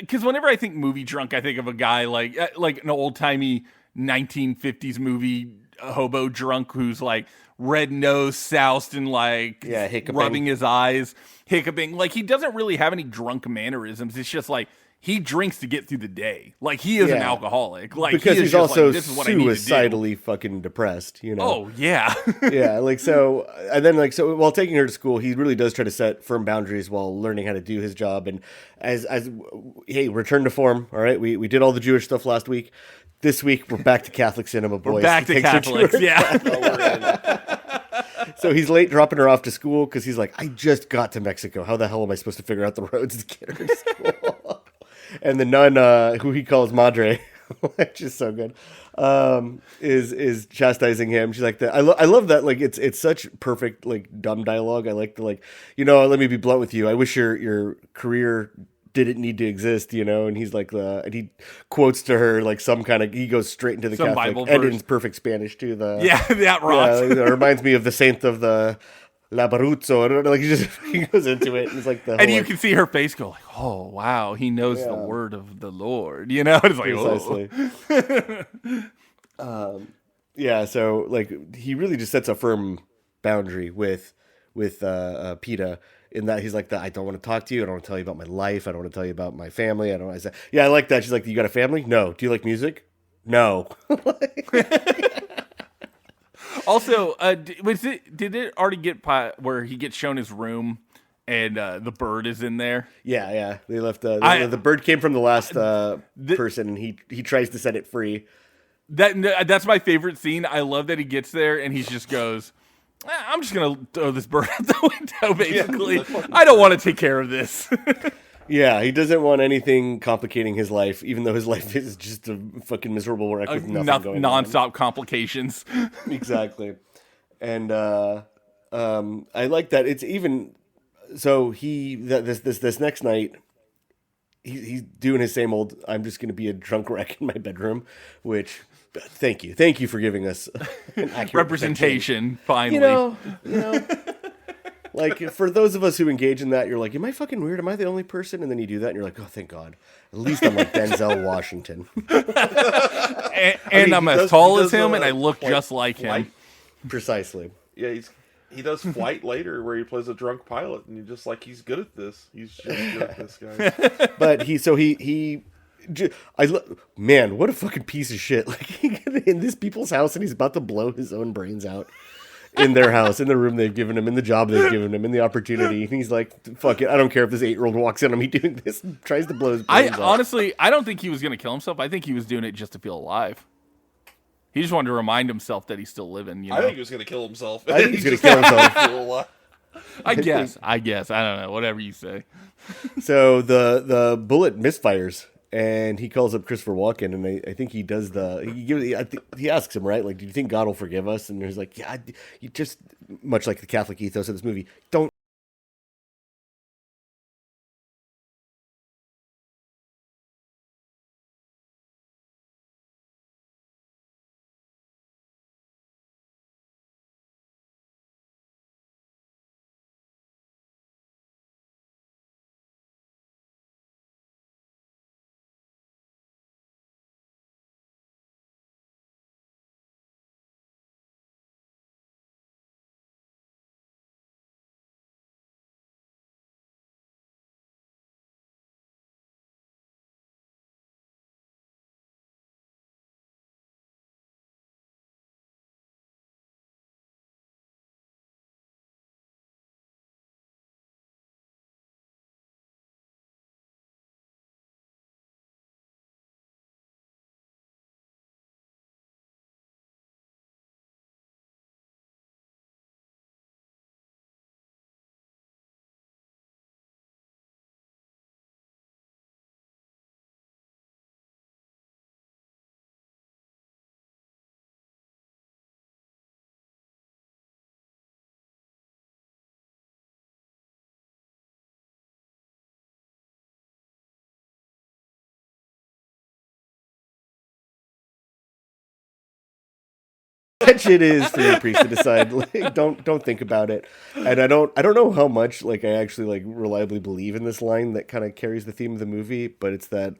because whenever I think movie drunk, I think of a guy like an old timey 1950s movie hobo drunk who's like red nose soused and like rubbing his eyes, hiccuping. Like he doesn't really have any drunk mannerisms. It's just like he drinks to get through the day. Like he is an alcoholic. Like because he is he's just also like, this is what I need to do. suicidally fucking depressed, you know. Oh yeah. Yeah, like so, and then like so while taking her to school, he really does try to set firm boundaries while learning how to do his job. And as hey, return to form. All right, we did all the Jewish stuff last week. This week we're back to Catholic cinema, boys. We're back to Catholics. Yeah. So he's late dropping her off to school because he's like, I just got to Mexico. How the hell am I supposed to figure out the roads to get her to school? And the nun, who he calls Madre, which is so good, is chastising him. She's like, I love that. Like it's such perfect like dumb dialogue. I like the like, let me be blunt with you. I wish your career didn't need to exist, and he's like and he quotes to her like some kind of, he goes straight into the some Catholic Bible and verse. in perfect Spanish too. That rocks. It reminds me of the saint of the Labaruzzo. I don't know, like he goes into it and it's like and you can see her face go like, oh wow, he knows the word of the Lord. It's like, precisely. Yeah, so like he really just sets a firm boundary with PETA, in that he's like, I don't want to talk to you. I don't want to tell you about my life. I don't want to tell you about my family. I said, yeah, I like that. She's like, you got a family? No. Do you like music? No. Also, did it already get where he gets shown his room and the bird is in there? Yeah. They left the bird came from the last person, and he tries to set it free. That's my favorite scene. I love that he gets there and he just goes, I'm just going to throw this bird out the window, basically. Yeah, I don't want to take care of this. Yeah, he doesn't want anything complicating his life, even though his life is just a fucking miserable wreck with nothing going on. Nonstop complications. Exactly. And I like that. It's even... So this next night, he's doing his same old, I'm just going to be a drunk wreck in my bedroom, which... Thank you for giving us an accurate representation. Finally, like for those of us who engage in that, you're like, am I fucking weird? Am I the only person? And then you do that, and you're like, oh, thank God. At least I'm like Denzel Washington, and I'm as tall as him, and I look just like him. Precisely. Yeah, he does Flight later, where he plays a drunk pilot, and you're just like, he's good at this. He's just good at this guy. But man, what a fucking piece of shit! Like in this people's house, and he's about to blow his own brains out in their house, in the room they've given him, in the job they've given him, in the opportunity. And he's like, "Fuck it, I don't care if this 8-year-old walks in on me doing this, and tries to blow his brains out." Honestly, I don't think he was gonna kill himself. I think he was doing it just to feel alive. He just wanted to remind himself that he's still living. I think he was gonna kill himself. I think he's gonna kill himself. I guess. I don't know. Whatever you say. So the bullet misfires. And he calls up Christopher Walken, and I think he does he asks him, right? Like, do you think God will forgive us? And he's like, yeah, you just, much like the Catholic ethos of this movie, don't that shit is for your priest to decide. Like, don't think about it. And I don't know how much like I actually like reliably believe in this line that kind of carries the theme of the movie, but it's that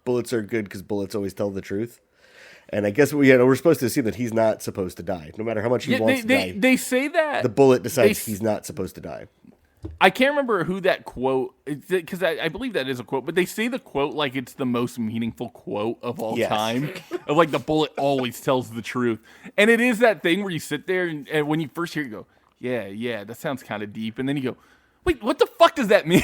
bullets are good because bullets always tell the truth. And I guess we're supposed to assume that he's not supposed to die, no matter how much he wants to die. They say that The bullet decides he's not supposed to die. I can't remember who that quote, because I believe that is a quote, but they say the quote like it's the most meaningful quote of all time. Of like the bullet always tells the truth. And it is that thing where you sit there and when you first hear it, you go, yeah, that sounds kind of deep. And then you go, wait, what the fuck does that mean?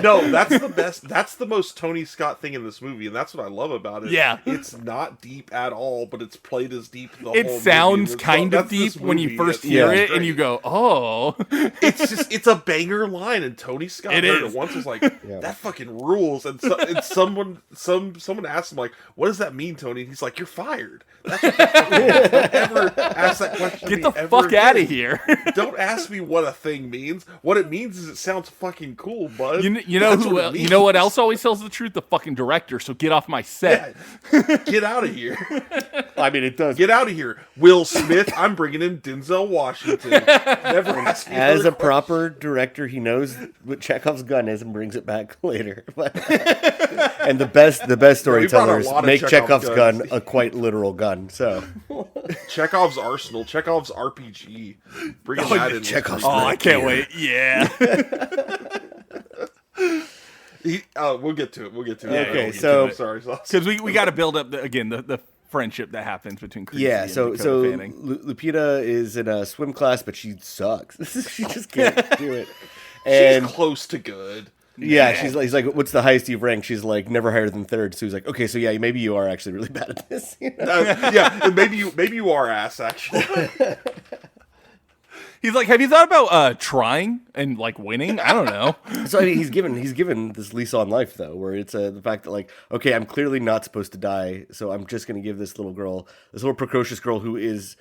No, that's the best. That's the most Tony Scott thing in this movie, and that's what I love about it. Yeah. It's not deep at all, but it's played as deep the whole It movie. sounds kind of deep when you first hear it, and you go, oh. It's a banger line, and Tony Scott heard it once, was like, that fucking rules. And someone asked him, like, what does that mean, Tony? And he's like, you're fired. That's what don't ever ask that question. Get the fuck out of here. Don't ask me what a thing means. What it means is it sounds fucking cool, bud. You know who? You know what else always tells the truth? The fucking director. So get off my set. Yeah. Get out of here. I mean, it does. Get out of here, Will Smith. I'm bringing in Denzel Washington. Never ask me As a proper director, he knows what Chekhov's gun is and brings it back later. And the best storytellers make Chekhov's gun a quite literal gun. So Chekhov's arsenal, Chekhov's RPG. Bringing that in. Chekhov's I can't wait. Yeah. We'll get to it. Okay, so sorry, because we got to build up the friendship that happens between Creasy and so Dakota Fanning. Lupita is in a swim class, but she sucks. She just can't do it. And she's close to good. Yeah, he's like, what's the highest you've ranked? She's like, never higher than third. So he's like, okay, so yeah, maybe you are actually really bad at this. You know? Yeah, maybe you are ass actually. He's like, have you thought about trying and like winning? I don't know. So I mean, he's given this lease on life though, where it's the fact that like, okay, I'm clearly not supposed to die, so I'm just gonna give this little precocious girl who is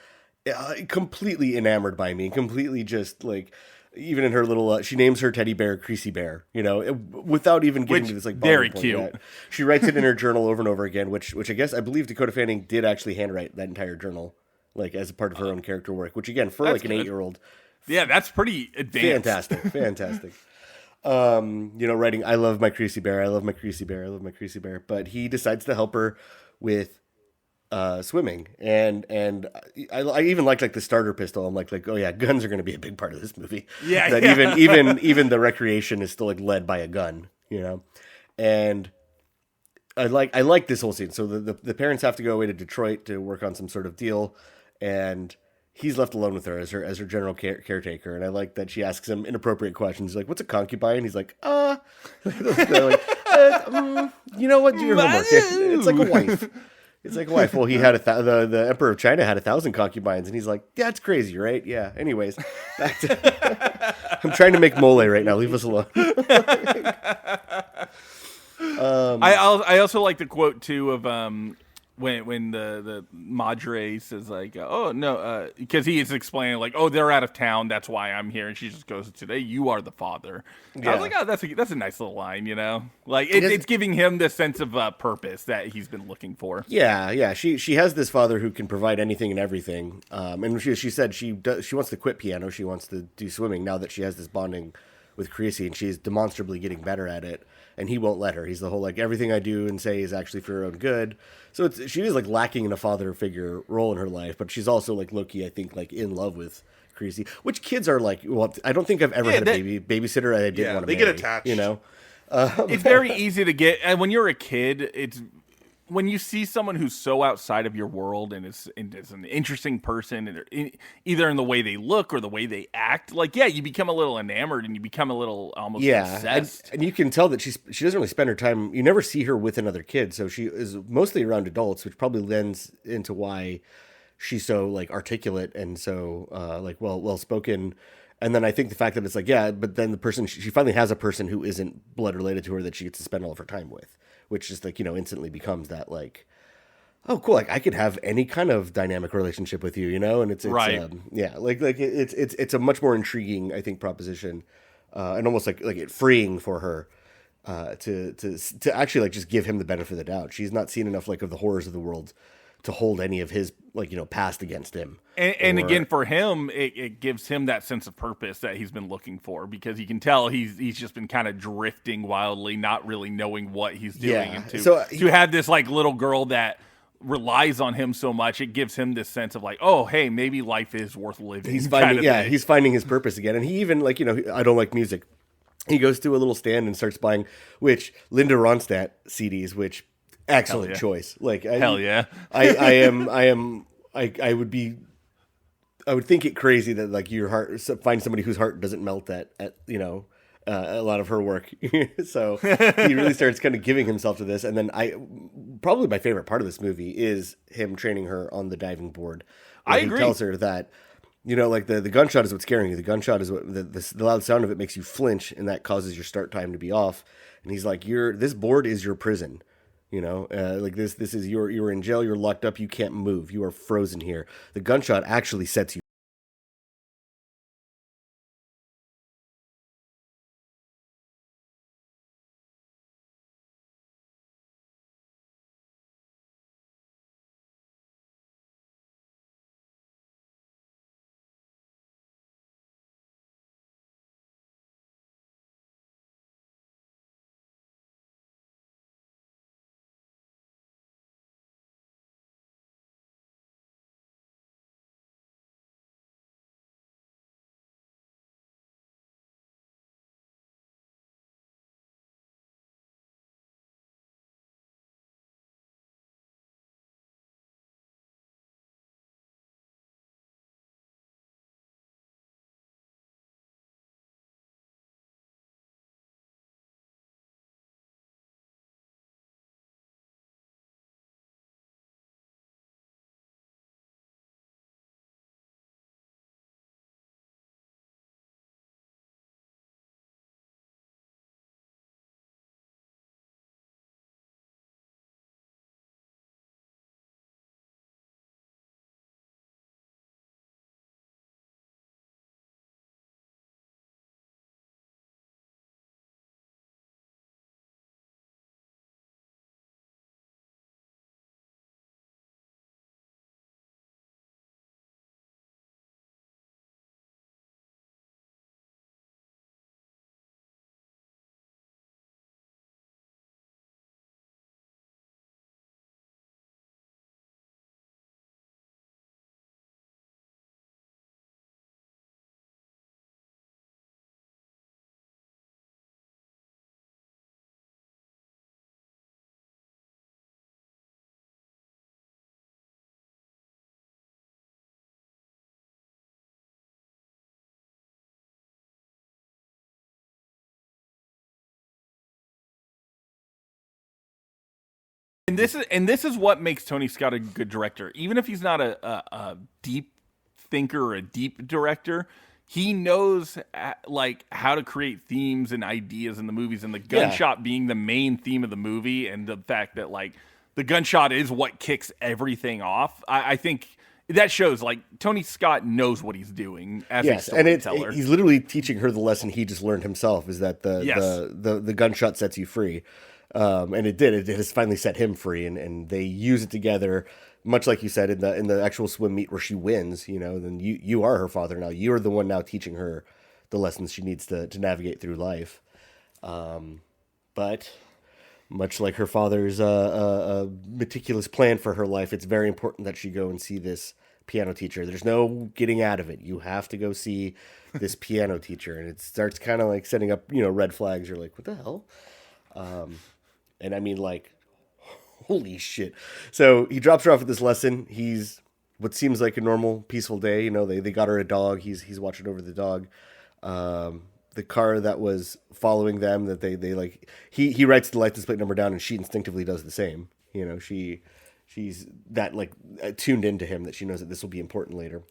completely enamored by me, completely just like. Even in her little, she names her teddy bear Creasy Bear, you know, without even getting to this like very point cute. Yet. She writes it in her journal over and over again, which I guess I believe Dakota Fanning did actually handwrite that entire journal, like as a part of her own character work. Which again, for like an 8-year-old, yeah, that's pretty advanced. Fantastic. You know, writing I love my Creasy Bear, I love my Creasy Bear, I love my Creasy Bear, but he decides to help her with swimming, and I even like the starter pistol. I'm like oh yeah, guns are going to be a big part of this movie. Yeah, that yeah. even the recreation is still like led by a gun, you know. And I like this whole scene. So the parents have to go away to Detroit to work on some sort of deal, and he's left alone with her as her general caretaker. And I like that she asks him inappropriate questions. She's like, "What's a concubine?" He's like, They're like, you know what? Do your homework. It's like a wife. It's like a wife. Well, he had the Emperor of China had 1,000 concubines, and he's like, "Yeah, it's crazy, right?" Yeah. Anyways, back to. I'm trying to make mole right now. Leave us alone. I also like the quote too of when the Madre says like, oh no, because he is explaining like, oh, they're out of town, that's why I'm here, and she just goes, today you are the father. Yeah. I was like, oh, that's a nice little line, you know, like it's giving him this sense of purpose that he's been looking for. Yeah. She has this father who can provide anything and everything, and she said she wants to quit piano, she wants to do swimming now that she has this bonding with Creasy, and she's demonstrably getting better at it. And he won't let her. He's the whole like everything I do and say is actually for her own good. So she is like lacking in a father figure role in her life, but she's also like low-key, I think, like in love with Creasy. Which kids are like? Well, I don't think I've ever had a babysitter I didn't want to marry. They get attached. You know, it's very easy to get. And when you're a kid, it's when you see someone who's so outside of your world and is an interesting person, and either in the way they look or the way they act, like, yeah, you become a little enamored and you become a little almost obsessed. And you can tell that she doesn't really spend her time. You never see her with another kid, so she is mostly around adults, which probably lends into why she's so like articulate and so like well spoken. And then I think the fact that it's like, yeah, but then the person she finally has a person who isn't blood related to her that she gets to spend all of her time with. Which just like, you know, instantly becomes that like, oh, cool. Like I could have any kind of dynamic relationship with you, you know? And it's right. It's a much more intriguing, I think, proposition, and almost like it freeing for her, to actually like just give him the benefit of the doubt. She's not seen enough like of the horrors of the world to hold any of his past against him. And again, for him, it gives him that sense of purpose that he's been looking for, because you can tell he's just been kind of drifting wildly, not really knowing what he's doing. Yeah. And So to have this like little girl that relies on him so much, it gives him this sense of like, oh, hey, maybe life is worth living. He's finding his purpose again. And he even I don't like music. He goes to a little stand and starts buying Linda Ronstadt CDs, which excellent choice. Hell yeah. I would think it crazy that like your heart find somebody whose heart doesn't melt at a lot of her work. So he really starts kind of giving himself to this. And then probably my favorite part of this movie is him training her on the diving board. I agree. He tells her that, the gunshot is what's scaring you. The gunshot is what the loud sound of it makes you flinch, and that causes your start time to be off. And he's like, this board is your prison. This is you're in jail. You're locked up. You can't move. You are frozen here. The gunshot actually sets you. And this is what makes Tony Scott a good director. Even if he's not a deep thinker or a deep director, he knows how to create themes and ideas in the movies. And the gunshot being the main theme of the movie, and the fact that the gunshot is what kicks everything off. I think that shows Tony Scott knows what he's doing as a storyteller. And he's literally teaching her the lesson he just learned himself, is that the gunshot sets you free. And it did. It has finally set him free, and they use it together, much like you said in the actual swim meet where she wins. Then you are her father now. You're the one now teaching her the lessons she needs to navigate through life. But much like her father's meticulous plan for her life, it's very important that she go and see this piano teacher. There's no getting out of it. You have to go see this piano teacher, and it starts kind of setting up red flags. You're like, what the hell? And I mean, holy shit. So he drops her off at this lesson. He's what seems like a normal, peaceful day. They got her a dog. He's watching over the dog. The car that was following them, that he writes the license plate number down, and she instinctively does the same. She's that tuned into him that she knows that this will be important later.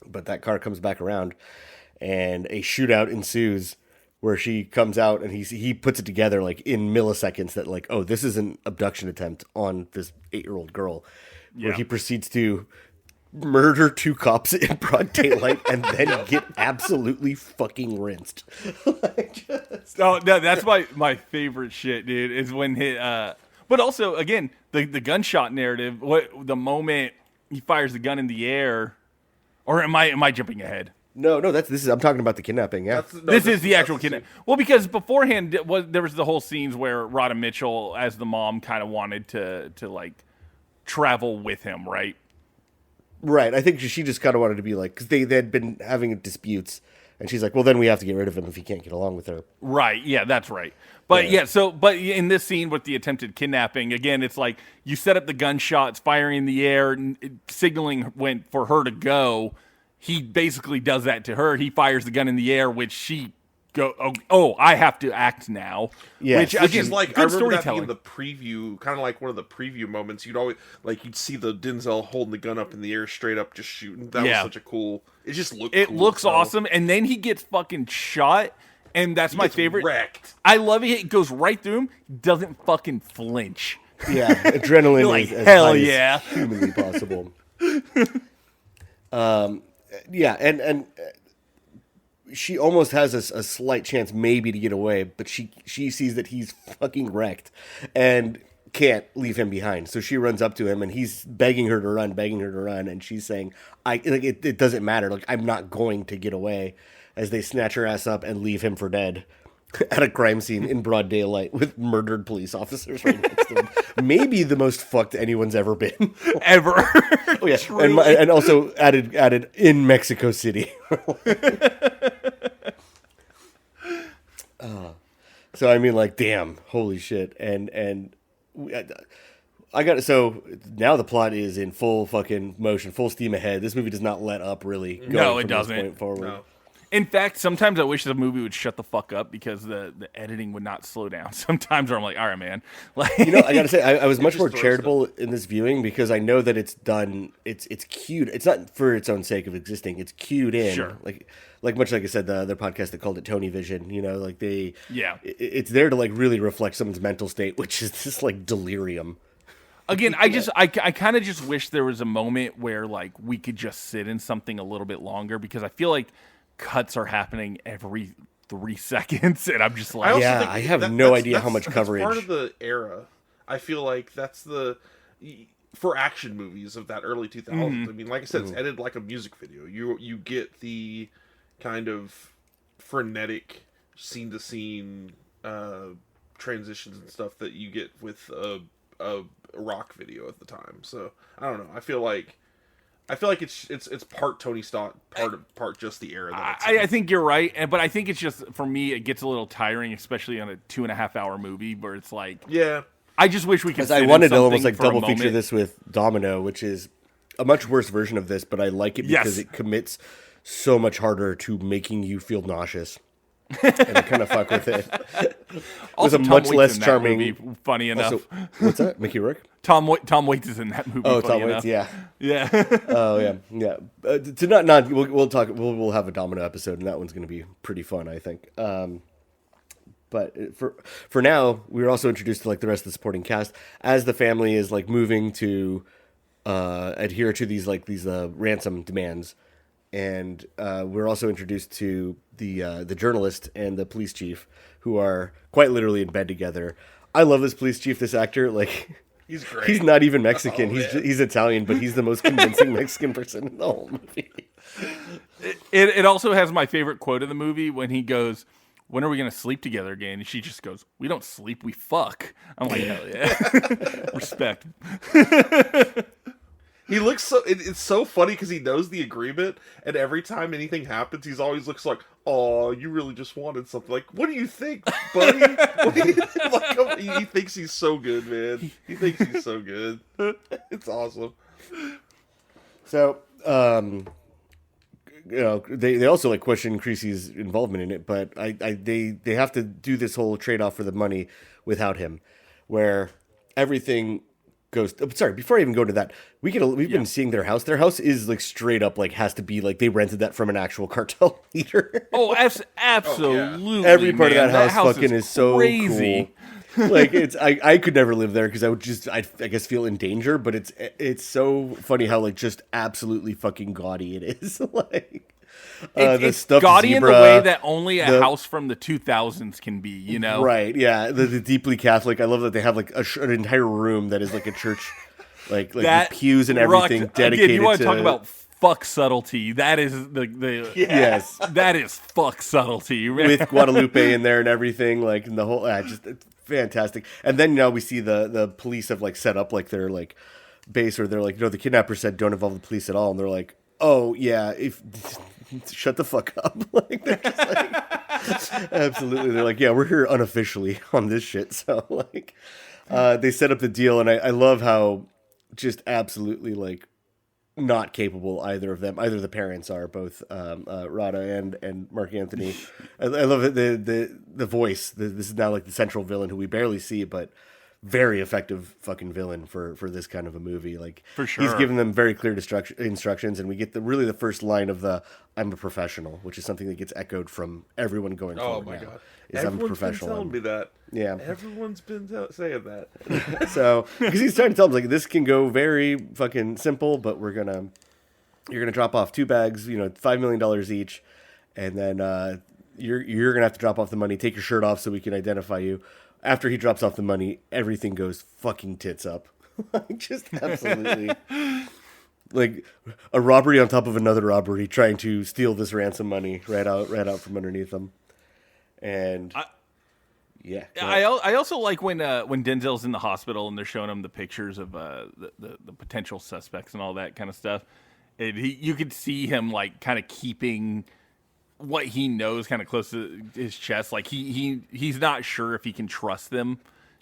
But that car comes back around, and a shootout ensues, where she comes out and he puts it together in milliseconds that oh, this is an abduction attempt on this 8-year-old girl, where he proceeds to murder 2 cops in broad daylight and then get absolutely fucking rinsed. Oh no, that's my favorite shit, dude. Is when he. But But also, again, the gunshot narrative. What the moment he fires the gun in the air, or am I jumping ahead? No, this is. I'm talking about the kidnapping. Yeah, This is the actual kidnapping. Well, because beforehand there was the whole scenes where Rhoda Mitchell, as the mom, kind of wanted to like travel with him, right? Right. I think she just kind of wanted to be like, because they had been having disputes, and she's like, well, then we have to get rid of him if he can't get along with her. Right. Yeah, that's right. But but in this scene with the attempted kidnapping, again, it's like you set up the gunshots, firing in the air, signaling when for her to go. He basically does that to her. He fires the gun in the air, which she oh, I have to act now. Yeah, which again, is like, good I remember that storytelling. being the preview, kind of like one of the preview moments. You'd always you'd see the Denzel holding the gun up in the air, straight up, just shooting. That was such a cool. It just looked. It cool, looks awesome, and then he gets fucking shot, and that's my favorite. Wrecked. I love it. It goes right through him. Doesn't fucking flinch. Yeah, adrenaline Like, is as hell high yeah. as humanly possible. Yeah, and she almost has a slight chance maybe to get away, but she sees that he's fucking wrecked and can't leave him behind. So she runs up to him and he's begging her to run, and she's saying, it doesn't matter. Like, I'm not going to get away, as they snatch her ass up and leave him for dead at a crime scene in broad daylight with murdered police officers right next to him. Maybe the most fucked anyone's ever been. Ever. Oh yeah, and also added in Mexico City. So I mean, like, damn, holy shit, and I got so now the plot is in full fucking motion, full steam ahead. This movie does not let up really. No, it from doesn't. This point forward. No. In fact, sometimes I wish the movie would shut the fuck up because the editing would not slow down. Sometimes where I'm like, all right, man. Like, You know, I gotta say, I was much just more throws charitable in this viewing because I know that it's done. It's cued. It's not for its own sake of existing. It's cued in. Sure. Like much like I said, the other podcast that called it Tony Vision. You know, like it's there to like really reflect someone's mental state, which is just like delirium. Again, I kind of just wish there was a moment where like we could just sit in something a little bit longer because I feel like cuts are happening every 3 seconds, and I'm just like, Yeah, I have no idea how much that's coverage. part of the era. I feel like that's for action movies of that early 2000s. I mean, like I said, it's edited like a music video. You get the kind of frenetic scene to scene transitions and stuff that you get with a rock video at the time. So I don't know. I feel like it's part Tony Scott, part just the era. That it's in. I think you're right, but I think it's just for me it gets a little tiring, especially on a 2.5 hour movie where it's like, Yeah. I just wish we could. Because I sit in wanted to something almost like for a double feature moment. this with Domino, which is a much worse version of this, but I like it because Yes. it commits so much harder to making you feel nauseous. And I kind of fuck with it. Also, with a Tom much Waits less in that charming. movie, funny enough. Also, what's that? Mickey Rourke? Tom Waits is in that movie. Oh, funny Tom Waits. enough. Yeah. Yeah. Oh yeah, yeah. To not we'll talk. We'll have a Domino episode, and that one's going to be pretty fun, I think. But for now, we were also introduced to like the rest of the supporting cast as the family is like moving to adhere to these ransom demands, and we're also introduced to the journalist and the police chief who are quite literally in bed together. I love this police chief, this actor. Like, He's great. he's not even Mexican. Oh, he's Italian, but he's the most convincing Mexican person in the whole movie. It also has my favorite quote of the movie when he goes, "When are we going to sleep together again?" And she just goes, "We don't sleep, we fuck." I'm like, hell yeah. Respect. He looks so. It's so funny because he knows the agreement, and every time anything happens, he's always looks like, "Oh, you really just wanted something." Like, what do you think, buddy? What do you think? Like, he thinks he's so good, man. He thinks he's so good. It's awesome. So, you know, they also like question Creasy's involvement in it, but they have to do this whole trade off for the money without him, where everything goes. Oh, sorry, before I even go to that, we've been seeing their house. Their house is like straight up like has to be like they rented that from an actual cartel leader. Oh, absolutely. Every part man. of that house fucking is so crazy. cool. Like I could never live there because I would just I guess feel in danger. But it's so funny how like just absolutely fucking gaudy it is. Like it's gaudy in the way that only a house from the 2000s can be. You know, right? Yeah, the deeply Catholic. I love that they have like an entire room that is like a church, like that with pews and everything dedicated. Again, you want to talk about fuck subtlety? That is the yes, that is fuck subtlety with Guadalupe in there and everything. Like in the whole, just it's fantastic. And then we see the police have like set up like their like base, or they're like, the kidnapper said don't involve the police at all, and they're like, oh yeah, if shut the fuck up. Like they're just like absolutely, they're like, yeah, we're here unofficially on this shit. So like they set up the deal, and I love how just absolutely like not capable either of the parents are, both Rada and Mark Anthony. I love it, the voice. This is now like the central villain who we barely see, but very effective fucking villain for this kind of a movie. Like for sure, he's given them very clear instructions, and we get the first line of the "I'm a professional," which is something that gets echoed from everyone going forward. Oh my now, god, is I'm a everyone's professional. been telling me that. Yeah, everyone's been saying that. So because he's trying to tell them like this can go very fucking simple, but you're gonna drop off 2 bags, $5 million each, and then you're gonna have to drop off the money, take your shirt off so we can identify you. After he drops off the money, everything goes fucking tits up. Like just absolutely like a robbery on top of another robbery, trying to steal this ransom money right out from underneath them. And yeah, I also like when Denzel's in the hospital and they're showing him the pictures of the potential suspects and all that kind of stuff. And you could see him like kind of keeping what he knows kind of close to his chest. Like he's not sure if he can trust them,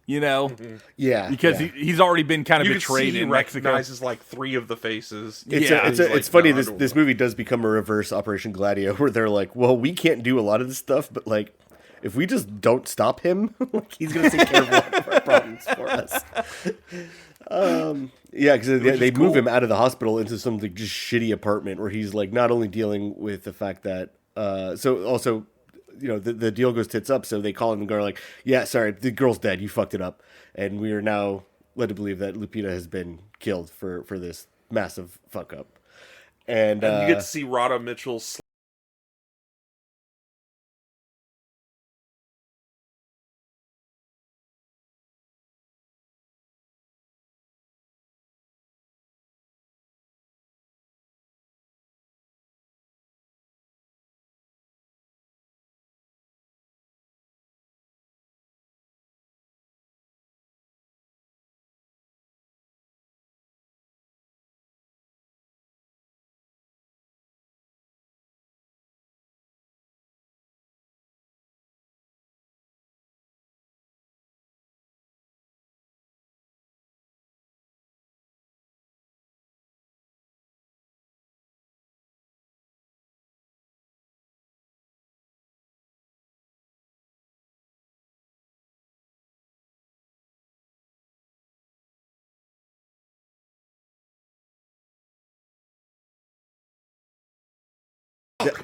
Mm-hmm. Yeah, because he's already been kind of you betrayed in Mexico. Recognizes like 3 of the faces. It's funny. This movie does become a reverse Operation Gladio, where they're like, well, we can't do a lot of this stuff, but like, if we just don't stop him, like he's gonna take care of a lot of our problems for us. Yeah, because they move him out of the hospital into some like, just shitty apartment where he's like not only dealing with the fact that so also the deal goes tits up, so they call him and go like, yeah, sorry, the girl's dead, you fucked it up, and we are now led to believe that Lupita has been killed for this massive fuck up, and you get to see Rada Mitchell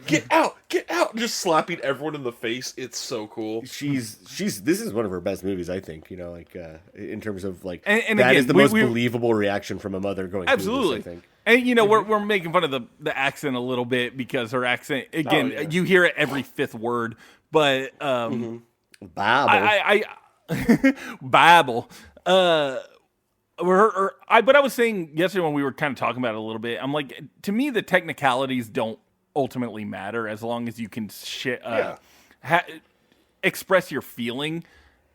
Get out! Just slapping everyone in the face. It's so cool. She's this is one of her best movies, I think. In terms of like and that again, is the most believable reaction from a mother going absolutely. through this, I think. And we're making fun of the accent a little bit because her accent again, you hear it every 5th word, but Babble. I babble. But I was saying yesterday when we were kind of talking about it a little bit, I'm like, to me the technicalities don't ultimately matter as long as you can express your feeling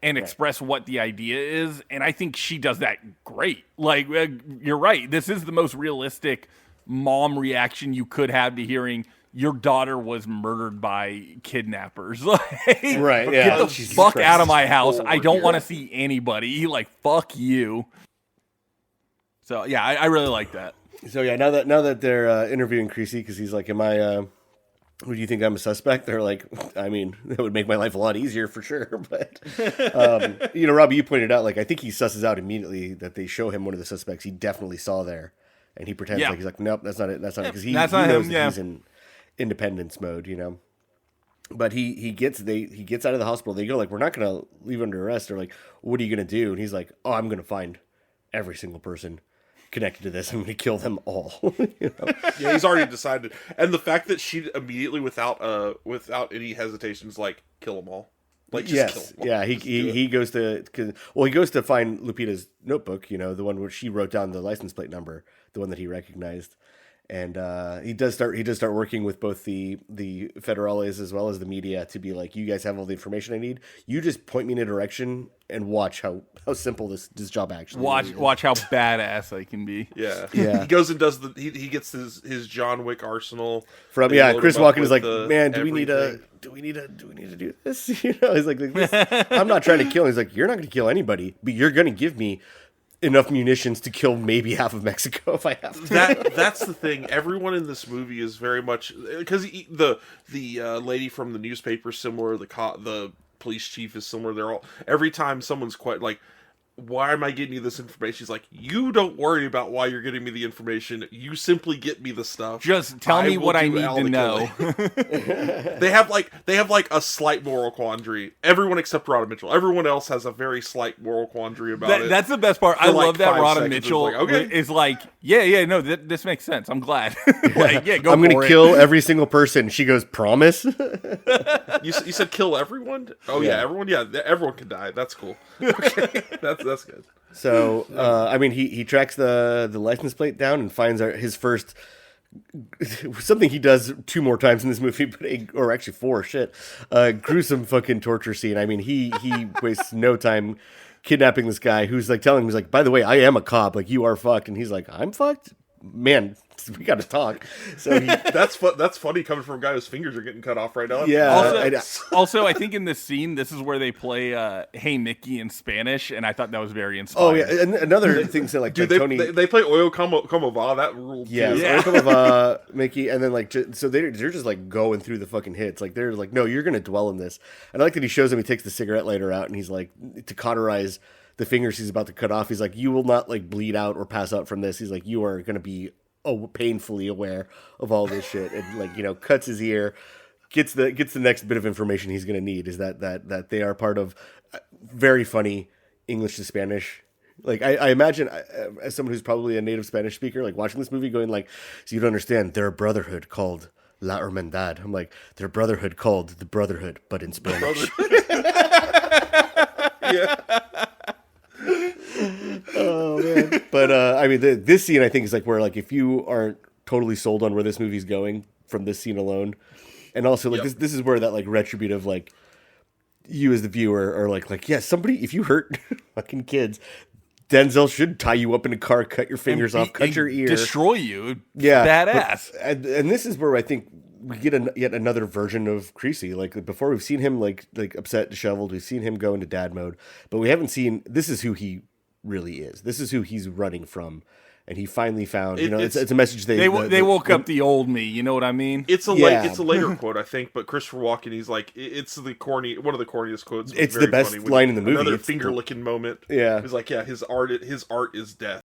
and express what the idea is, and I think she does that great. Like you're right, this is the most realistic mom reaction you could have to hearing your daughter was murdered by kidnappers. Like, right? Get Yeah. the fuck out of my house. I don't want to see anybody. Like, fuck you. So yeah, I really like that. So yeah, now that they're interviewing Creasy, because he's like, "Am I? Who do you think I'm a suspect?" They're like, "I mean, that would make my life a lot easier for sure." But Robbie, you pointed out, like, I think he susses out immediately that they show him one of the suspects he definitely saw there, and he pretends like he's like, "Nope, that's not it. That's not it," because he knows that he's in independence mode, But he gets out of the hospital. They go like, we're not gonna leave him under arrest. They're like, what are you gonna do? And he's like, oh, I'm gonna find every single person connected to this. I'm gonna kill them all. You know? Yeah, he's already decided. And the fact that she immediately, without any hesitations, like, kill them all. Like, just kill them all. Yeah. He goes to find Lupita's notebook. You know, the one where she wrote down the license plate number, the one that he recognized. And he does start working with both the federales as well as the media to be like, you guys have all the information I need. You just point me in a direction and watch how simple this job actually is. Watch how badass I can be. Yeah. Yeah. He goes and does he gets his John Wick arsenal From They load Chris him up Walken is with like, man, do we need to do this? You know, he's like this, I'm not trying to kill him. He's like, you're not going to kill anybody, but you're going to give me enough munitions to kill maybe half of Mexico if I have to. That's the thing. Everyone in this movie is very much because the lady from the newspaper is similar. The police chief is similar. They're all every time someone's quite like, why am I getting you this information? He's like, you don't worry about why you're getting me the information. You simply get me the stuff. Just tell me what I need to know. They have like a slight moral quandary. Everyone except Rhoda Mitchell. Everyone else has a very slight moral quandary about it. That's the best part. I like love that 5 Rhoda seconds, Mitchell it's like, okay. is like, no, this makes sense. I'm glad. Like, yeah, go I'm for going to it. kill every single person. She goes, promise? You said kill everyone? Oh yeah, everyone. Yeah, everyone can die. That's cool. Okay, that's good. So, I mean, he tracks the license plate down and finds his first something he does 2 more times in this movie, or actually 4. Gruesome fucking torture scene. I mean, he wastes no time kidnapping this guy who's like telling him, he's like, by the way, I am a cop. Like, you are fucked, and he's like, I'm fucked. Man, we got to talk. So That's funny coming from a guy whose fingers are getting cut off right now. yeah. Also, I think in this scene, this is where they play "Hey Mickey" in Spanish, and I thought that was very inspiring. Oh yeah, and another thing so like, Dude, Tony. they play Oyo Como Va. That ruled Yeah, too. Yeah. Some of Mickey, and then like so they're just like going through the fucking hits. Like they're like, no, you're gonna dwell in this. And I like that he shows him. He takes the cigarette lighter out, and he's like, to cauterize the fingers he's about to cut off. He's like, you will not like bleed out or pass out from this. He's like, you are gonna be painfully aware of all this shit, and like, you know, cuts his ear. Gets the next bit of information he's gonna need is that they are part of very funny English to Spanish. Like I imagine, as someone who's probably a native Spanish speaker, like watching this movie, going like, so you don't understand, they're a brotherhood called La Hermandad. I'm like, they're a brotherhood called the Brotherhood, but in Spanish. Yeah. Oh man! But I mean, this scene I think is like where like if you aren't totally sold on where this movie's going from this scene alone, and also like this is where that like retributive like you as the viewer are like yeah, somebody, if you hurt fucking kids, Denzel should tie you up in a car, cut your fingers off, cut your ear, destroy you. yeah, Badass. and this is where I think we get yet another version of Creasy. Like before, we've seen him like upset, disheveled. We've seen him go into dad mode, but we haven't seen. This is who he really is. This is who he's running from, and he finally found. It's a message they woke up the old me. You know what I mean? It's a later quote, I think, but Christopher Walken, he's like, it's one of the corniest quotes. It's the best line in the movie. Another It's finger licking moment. Yeah, He's like, yeah, his art is death.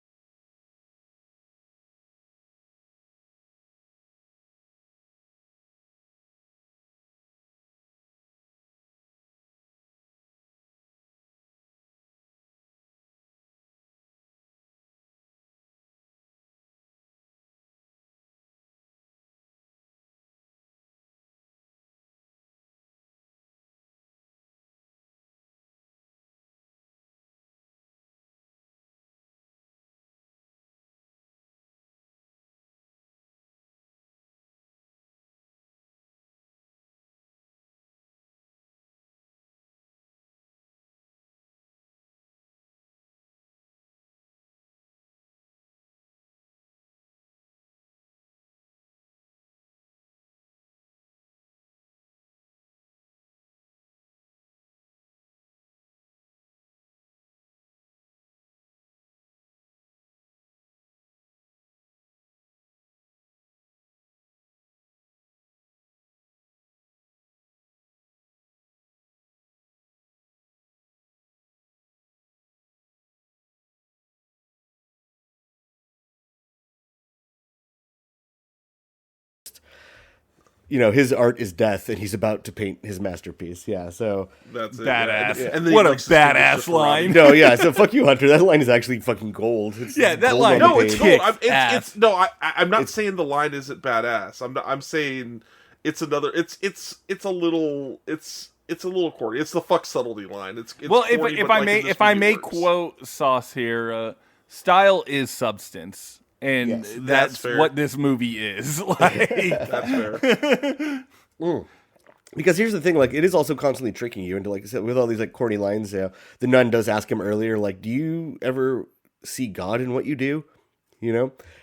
his art is death, and he's about to paint his masterpiece. Yeah, so That's it. Badass. Yeah. And then What he, a like, suspended badass just around line. him. no, yeah. So fuck you, Hunter. That line is actually fucking gold. It's Yeah, that gold line- on the No, it's page. gold. Kicks ass. I'm not saying the line isn't badass. I'm saying it's another. It's a little corny. It's the fuck subtlety line. It's Well, corny, if but, I like, may in this if I movie may it works. quote Sauce here, style is substance, and Yes, that's that's fair. what this movie is. Like, That's fair. Because here's the thing, like, it is also constantly tricking you into, like I said, with all these like corny lines. The nun does ask him earlier, like, do you ever see God in what you do?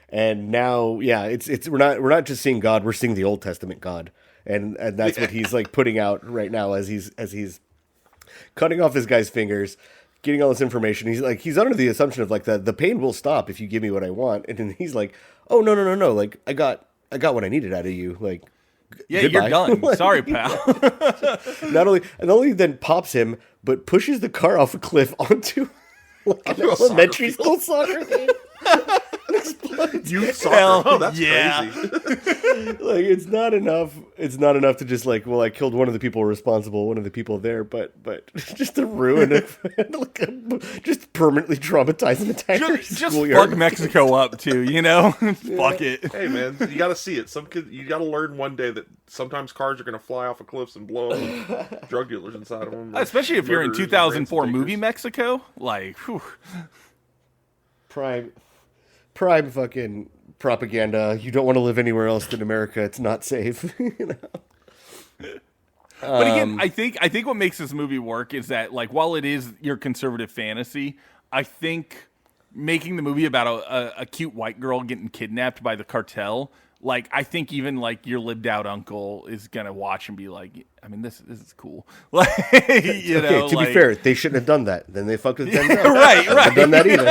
And now, yeah, it's we're not just seeing God, we're seeing the Old Testament God, and that's what he's like putting out right now as he's cutting off this guy's fingers, getting all this information. He's under the assumption of like the pain will stop if you give me what I want, and then he's like, oh no, like I got what I needed out of you, like. yeah, Goodbye. you're done. Sorry, pal. Not only then pops him, but pushes the car off a cliff onto like an a soccer elementary field. school soccer thing. Youth soccer. Hell Oh, that's yeah. crazy. Like it's not enough. It's not enough to just like, well, I killed one of the people responsible, one of the people there, but just to ruin it, just permanently traumatize an entire just schoolyard. fuck Mexico up too. Fuck it. Hey man, you got to see it. You got to learn one day that sometimes cars are going to fly off of cliffs and blow up with drug dealers inside of them. Especially if you're in Murderers and 2004 ransom movie takers. Mexico, like, whew. Prime fucking propaganda. You don't want to live anywhere else than America. It's not safe. But again, I think what makes this movie work is that, like, while it is your conservative fantasy, I think making the movie about a cute white girl getting kidnapped by the cartel, like, I think even like your lived out uncle is gonna watch and be like, I mean, this is cool. Like, Okay, to be fair, they shouldn't have done that. Then they fucked with Denzel. right. Have done that either.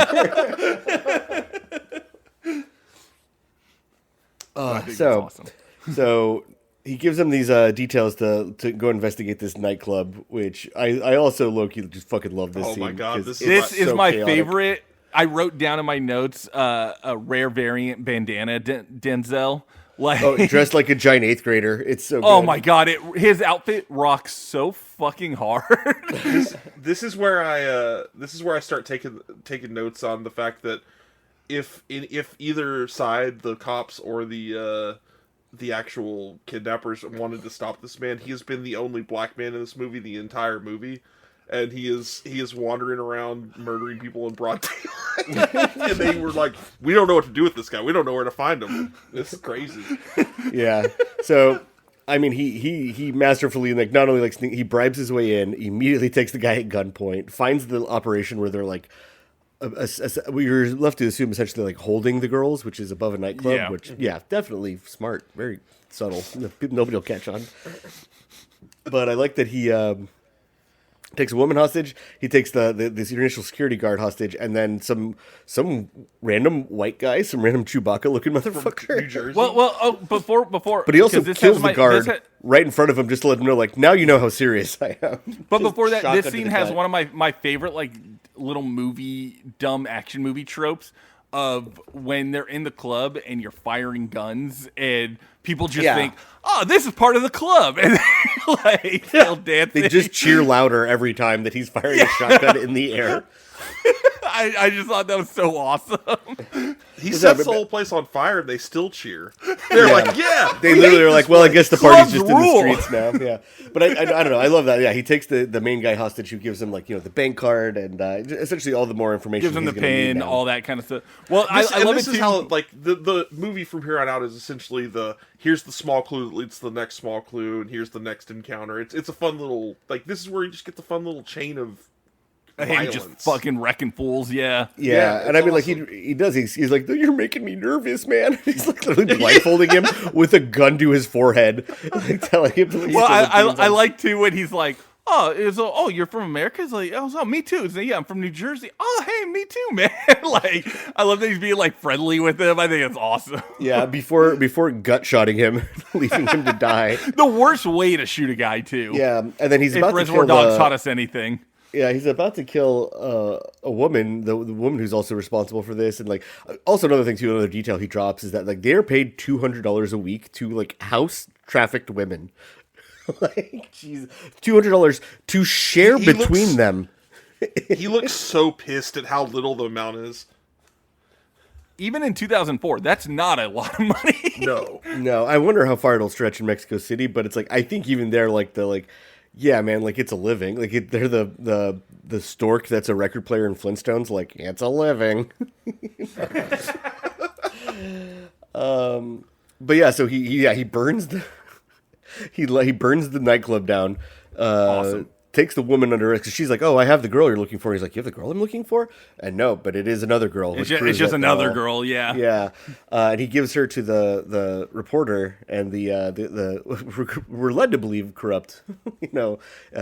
I think so- that's awesome. So he gives them these details to go investigate this nightclub, which I also low-key just fucking love this Oh scene. my God, 'cause this it's This is so my chaotic. favorite. I wrote down in my notes a rare variant bandana Denzel. Like, Oh, dressed like a giant 8th grader. It's so good. oh my god, his outfit rocks so fucking hard. This is where I start taking notes on the fact that if either side, the cops or the actual kidnappers, wanted to stop this man, he has been the only black man in this movie the entire movie, and he is wandering around murdering people in broad daylight. And they were like, we don't know what to do with this guy. We don't know where to find him. This is crazy. Yeah. So, I mean, he masterfully, like, not only like he bribes his way in, immediately takes the guy at gunpoint, finds the operation where they're like, we're left to assume essentially like holding the girls, which is above a nightclub. Yeah. Which, yeah, definitely smart, very subtle. Nobody will catch on. But I like that he takes a woman hostage. He takes this initial security guard hostage, and then some random white guy, some random Chewbacca looking motherfucker. New Jersey. well, before, But he also 'cause this kills has the my- guard this ha- right in front of him just to let him know, like, now you know how serious I am. But Just before that, shotgun this to scene the has gut. one of my favorite, like, little dumb action movie tropes of when they're in the club and you're firing guns and people just Yeah. think, oh, this is part of the club. And like, still dancing. They just cheer louder every time that he's firing a shotgun in the air. I just thought that was so awesome. He that- sets the whole place on fire and they still cheer. They're like, yeah. They we literally hate are this like, well, I place." guess the Clubs party's just in rule. the streets now. Yeah. But I don't know. I love that. Yeah, he takes the main guy hostage who gives him, like, the bank card and essentially all the more information. Gives him the he's gonna need pin, now. all that kind of stuff. Well, This, I and love this it is too. how, like, the movie from here on out is essentially here's the small clue that leads to the next small clue, and here's the next encounter. It's a fun little, like, this is where you just get the fun little chain of Him violence. just fucking wrecking fools, yeah. Yeah, and I it's mean, like, awesome. he does. He's like, you're making me nervous, man. He's like literally blindfolding him with a gun to his forehead, like telling him to leave. Well, I like too when he's like, oh, you're from America? It's like, oh, me too. It's like, yeah, I'm from New Jersey. Oh, hey, me too, man. Like, I love that he's being like friendly with him. I think it's awesome. Yeah, before gut shotting him, leaving him to die. The worst way to shoot a guy too. Yeah, and then he's If about to Reservoir kill Dogs the, taught us anything. Yeah, he's about to kill a woman, the woman who's also responsible for this, and like also another thing too, another detail he drops is that like they're paid $200 a week to like house trafficked women. Like, jeez, $200 to share He between looks- them. He looks so pissed at how little the amount is. Even in 2004, that's not a lot of money. No. No, I wonder how far it'll stretch in Mexico City, but it's like I think even there, like yeah, man, like it's a living. Like they're the stork that's a record player in Flintstones. Like it's a living. But yeah, so he burns the he burns the nightclub down. Awesome. Takes the woman under because she's like, "Oh, I have the girl you're looking for." He's like, "You have the girl I'm looking for?" And no, but it is another girl. It's which just, proves that another they're all- girl, yeah. Yeah, and he gives her to the reporter and the we're led to believe corrupt,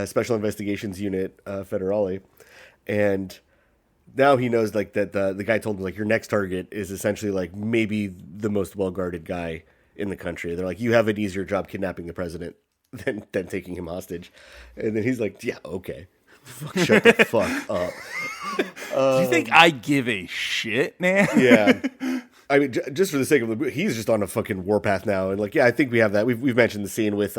Special Investigations Unit Federale, and now he knows like that the guy told him like your next target is essentially like maybe the most well guarded guy in the country. They're like, you have an easier job kidnapping the president than taking him hostage, and then he's like, yeah, okay. Shut the fuck up. Do you think I give a shit, man? Yeah. I mean, just for the sake of the movie, he's just on a fucking warpath now, and like, yeah, I think we have that. We've mentioned the scene with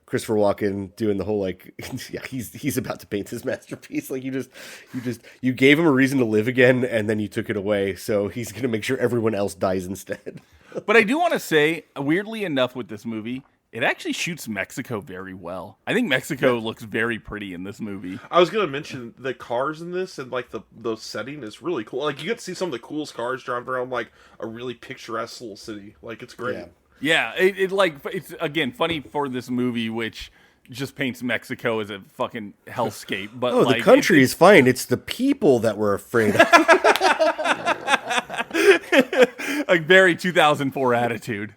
Christopher Walken doing the whole like, yeah, he's about to paint his masterpiece. Like you gave him a reason to live again, and then you took it away. So he's gonna make sure everyone else dies instead. But I do want to say, weirdly enough, with this movie, it actually shoots Mexico very well. I think Mexico looks very pretty in this movie. I was gonna mention the cars in this and like the setting is really cool. Like you get to see some of the coolest cars driving around like a really picturesque little city. Like it's great. Yeah, it's again funny for this movie, which just paints Mexico as a fucking hellscape. But Oh, like, the country is fine. It's the people that we're afraid of. like very 2004 attitude.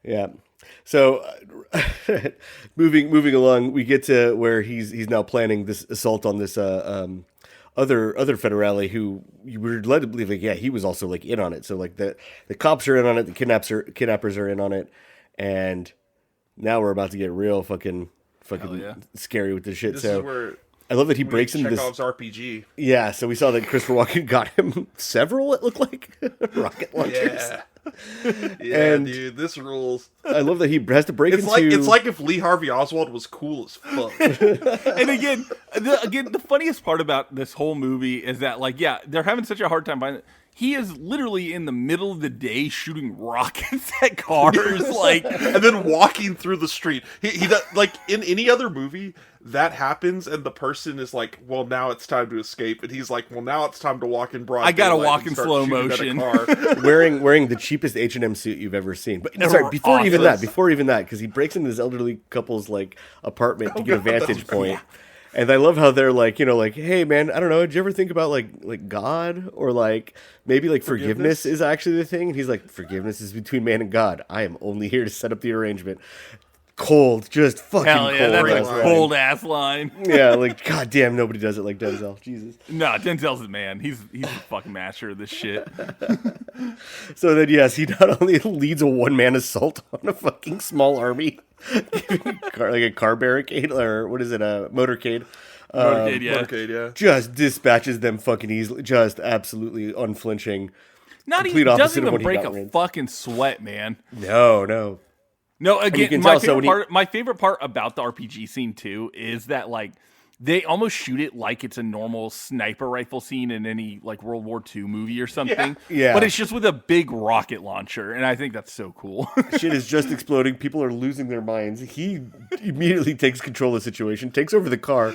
Yeah. So moving along, we get to where he's now planning this assault on this other federale who you were led to believe like, yeah, he was also like in on it. So like the cops are in on it, the kidnappers are in on it, and now we're about to get real fucking scary with this shit. This so is where I love that he we breaks get into this. Chekhov's RPG. Yeah, so we saw that Christopher Walken got him several, it looked like, rocket launchers. Yeah. Yeah, And- dude, this rules. I love that he has to break It's into... like if Lee Harvey Oswald was cool as fuck. And again, the funniest part about this whole movie is that, like, yeah, they're having such a hard time finding. He is literally in the middle of the day shooting rockets at cars, like, and then walking through the street. He does, like in any other movie that happens, and the person is like, "Well, now it's time to escape," and he's like, "Well, now it's time to walk in broad." I gotta daylight walk and in start slow shooting at a motion." car." wearing the cheapest H&M suit you've ever seen. But sorry, before awesome. even that, because he breaks into this elderly couple's like apartment to get a God, that was vantage point. And I love how they're like, like, hey man, I don't know, did you ever think about like God or like maybe like forgiveness is actually the thing? And he's like, forgiveness is between man and God. I am only here to set up the arrangement. Cold, just fucking Hell yeah, cold. that's a line. cold ass line. Yeah, like goddamn, nobody does it like Denzel. Jesus. No, Denzel's the man. He's the fucking master of this shit. So then, yes, he not only leads a one-man assault on a fucking small army, like a car barricade, or what is it, a motorcade, Motorcade, yeah. Okay, yeah. just dispatches them fucking easily, just absolutely unflinching. Not complete even opposite doesn't of even what he break got a rid. fucking sweat, man. No. No, you again, can my tell, so favorite when he- part. My favorite part about the RPG scene too is that like they almost shoot it like it's a normal sniper rifle scene in any like World War II movie or something. Yeah. But it's just with a big rocket launcher, and I think that's so cool. Shit is just exploding. People are losing their minds. He immediately takes control of the situation, takes over the car,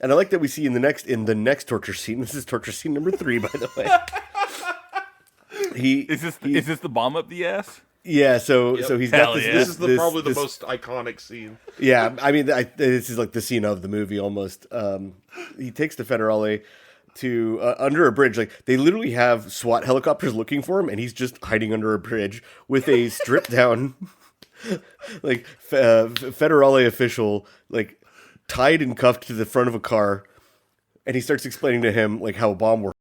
and I like that we see in the next torture scene. This is torture scene number 3, by the way. Is this the bomb up the ass? Yeah, so he's got Hell this. yeah. This is probably the this- most iconic scene. Yeah, I mean, this is like the scene of the movie almost. He takes the Federale to under a bridge. Like they literally have SWAT helicopters looking for him, and he's just hiding under a bridge with a stripped down, like Federale official, like tied and cuffed to the front of a car, and he starts explaining to him like how a bomb works.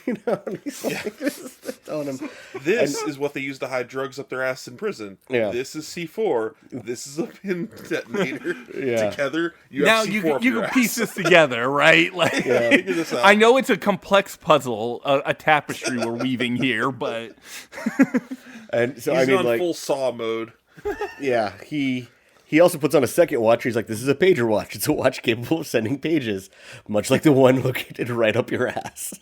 you know, and he's like, telling him, This is what they use to hide drugs up their ass in prison. Yeah. This is C4. This is a pin detonator. Yeah. Together, you Now have C4 you up your can ass. piece this together, right? Like, Figure this out. I know it's a complex puzzle, a tapestry we're weaving here, but and so He's I mean, on like, full Saw mode. yeah, he also puts on a second watch. He's like, this is a pager watch. It's a watch capable of sending pages, much like the one located right up your ass.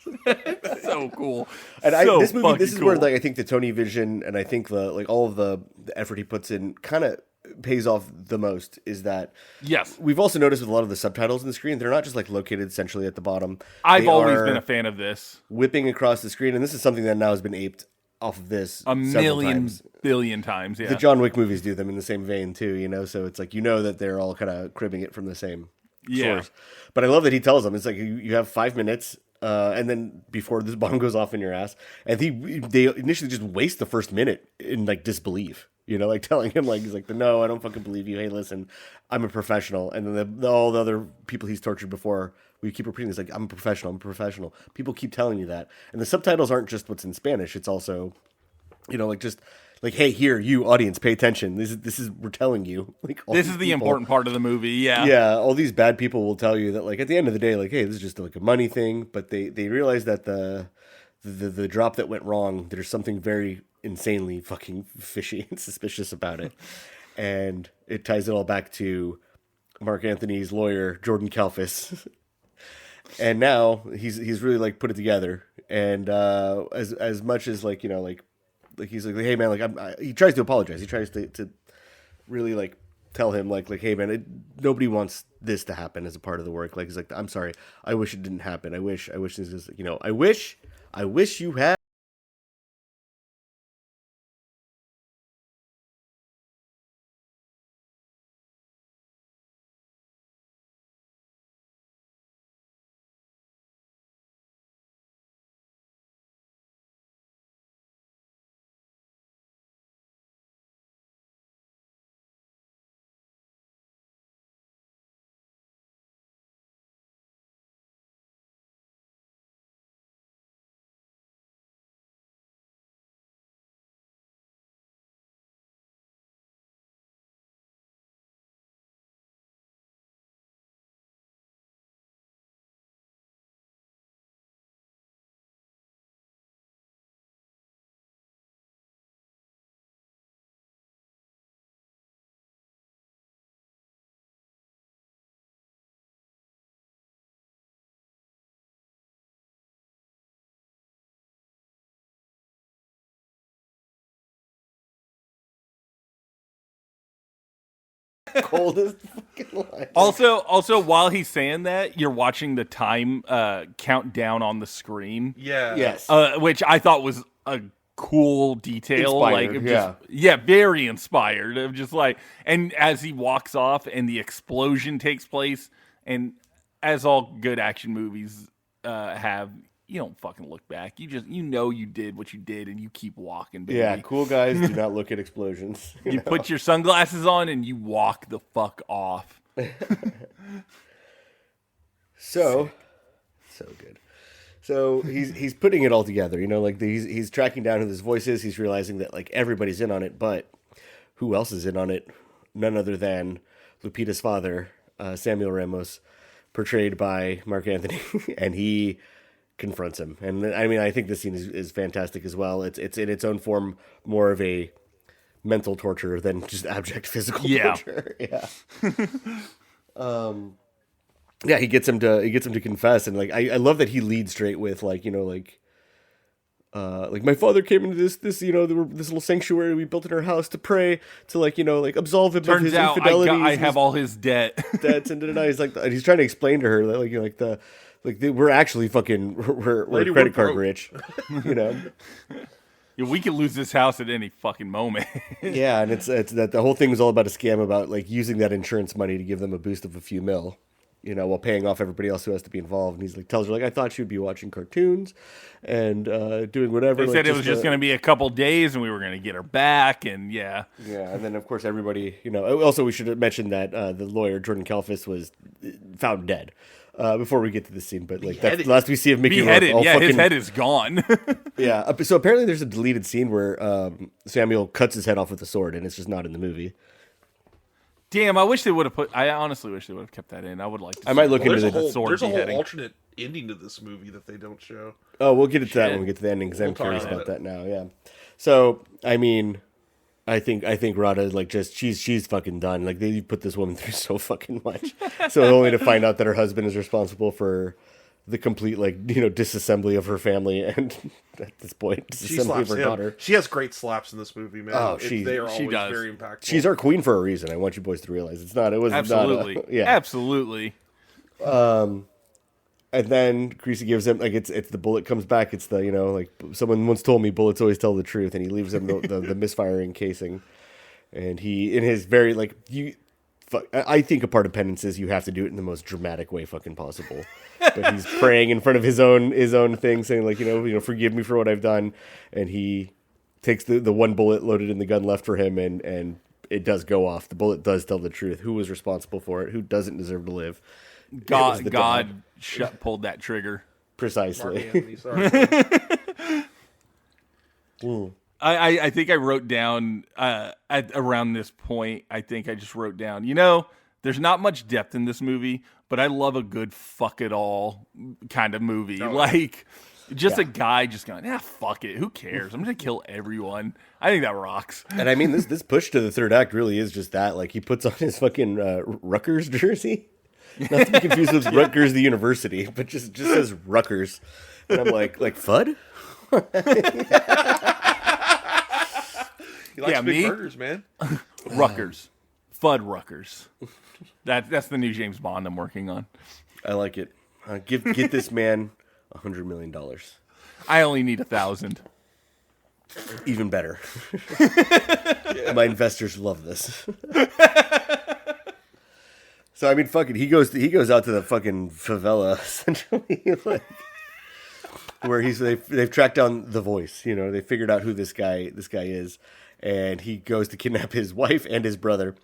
so cool. And So this movie, this is fucking where cool. like I think the Tony vision and I think the like all of the effort he puts in kind of pays off the most. Is that Yes. we've also noticed with a lot of the subtitles on the screen, they're not just like located centrally at the bottom. I've They always are been a fan of this. whipping across the screen, and this is something that now has been aped off of this A several million times. billion times, yeah. The John Wick movies do them in the same vein too, you know. So it's like you know that they're all kind of cribbing it from the same Yeah. source. But I love that he tells them it's like you have 5 minutes, and then before this bomb goes off in your ass, and they initially just waste the first minute in like disbelief, you know, like telling him like he's like no, I don't fucking believe you. Hey, listen, I'm a professional, and then all the other people he's tortured before. We keep repeating this like I'm a professional. I'm a professional. People keep telling you that, and the subtitles aren't just what's in Spanish. It's also, you know, like just like hey, here, you audience, pay attention. This is we're telling you. Like all This these is the people- important part of the movie, yeah. Yeah, all these bad people will tell you that like at the end of the day, like hey, this is just like a money thing. But they realize that the drop that went wrong, there's something very insanely fucking fishy and suspicious about it, and it ties it all back to Mark Anthony's lawyer, Jordan Kalfis. And now he's really like put it together, and as much as like you know like he's like hey man like he tries to apologize, he tries to really like tell him like hey man nobody wants this to happen as a part of the work, like he's like I'm sorry, I wish it didn't happen, I wish this is you know I wish you had. Coldest fucking line. Also, while he's saying that, you're watching the time count down on the screen, Yeah. Yes. which I thought was a cool detail. Inspired, like, yeah. yeah, very inspired. Of just like, and as he walks off and the explosion takes place, and as all good action movies have, you don't fucking look back. You know you did what you did, and you keep walking. Baby. Yeah, cool guys do not look at explosions. You put your sunglasses on and you walk the fuck off. So good. So he's putting it all together, you know, like he's tracking down who this voice is. He's realizing that like everybody's in on it, but who else is in on it? None other than Lupita's father, Samuel Ramos, portrayed by Mark Anthony, and he confronts him. And I mean, I think this scene is fantastic as well. It's in its own form more of a mental torture than just abject physical torture. Yeah. Yeah, he gets him to confess, and like I love that he leads straight with like, you know, like my father came into this you know, this little sanctuary we built in our house to pray to like, you know, like absolve him of Turns his out infidelities. I have all his debt. debts and he's like, and he's trying to explain to her that like, you know, we're actually fucking we're Lady, credit we're card broke. rich, you know. Yeah, we could lose this house at any fucking moment. Yeah, and it's that the whole thing was all about a scam about like using that insurance money to give them a boost of a few mil, you know, while paying off everybody else who has to be involved. And he's like, tells her like, I thought she would be watching cartoons and doing whatever. They like, said it was just going to be a couple days and we were going to get her back. And yeah. Yeah, and then of course everybody, you know. Also, we should have mentioned that the lawyer Jordan Kalfis was found dead. before we get to this scene, but like that's Beheaded. the last we see of Mickey Rourke. Beheaded. all Yeah, fucking, his head is gone. Yeah. So apparently there's a deleted scene where Samuel cuts his head off with a sword, and it's just not in the movie. Damn, I wish they would have put. I honestly wish they would have kept that in. I would like to. I might look Well, into there's the a whole beheading. alternate ending to this movie that they don't show. Oh, we'll get into that Shit. when we get to the ending because I'm We'll talk curious about about it. that now. Yeah. So I mean, I think Rada like just she's fucking done. Like they put this woman through so fucking much, so only to find out that her husband is responsible for the complete disassembly of her family and at this point She disassembly of slaps her him. daughter. She has great slaps in this movie, man. Oh, They are she always does. very impactful. She's our queen for a reason. I want you boys to realize it was Absolutely. not yeah. Absolutely. And then Creasy gives him it's the bullet comes back. It's the like someone once told me bullets always tell the truth, and he leaves him the misfiring casing, and he in his very I think a part of penance is you have to do it in the most dramatic way fucking possible. But he's praying in front of his own thing, saying like forgive me for what I've done, and he takes the one bullet loaded in the gun left for him, and it does go off. The bullet does tell the truth. Who was responsible for it? Who doesn't deserve to live? God pulled that trigger. Precisely. Mark Anthony, sorry. I think I wrote down at around this point. I think I just wrote down. There's not much depth in this movie, but I love a good fuck it all kind of movie. A guy just going, fuck it. Who cares? I'm gonna kill everyone. I think that rocks. And I mean, this push to the third act really is just that. Like, he puts on his fucking Rutgers jersey. Not to be confused with Rutgers, the university, but just says Rutgers. And I'm like Fudd? He likes Yeah, big me? burgers, man. Ruckers, Fudd Ruckers. That's the new James Bond I'm working on. I like it. Get this man $100 million. I only need 1,000. Even better. My investors love this. So I mean, fuck it. He goes out to the fucking favela essentially, where they've tracked down the voice. They figured out who this guy is, and he goes to kidnap his wife and his brother.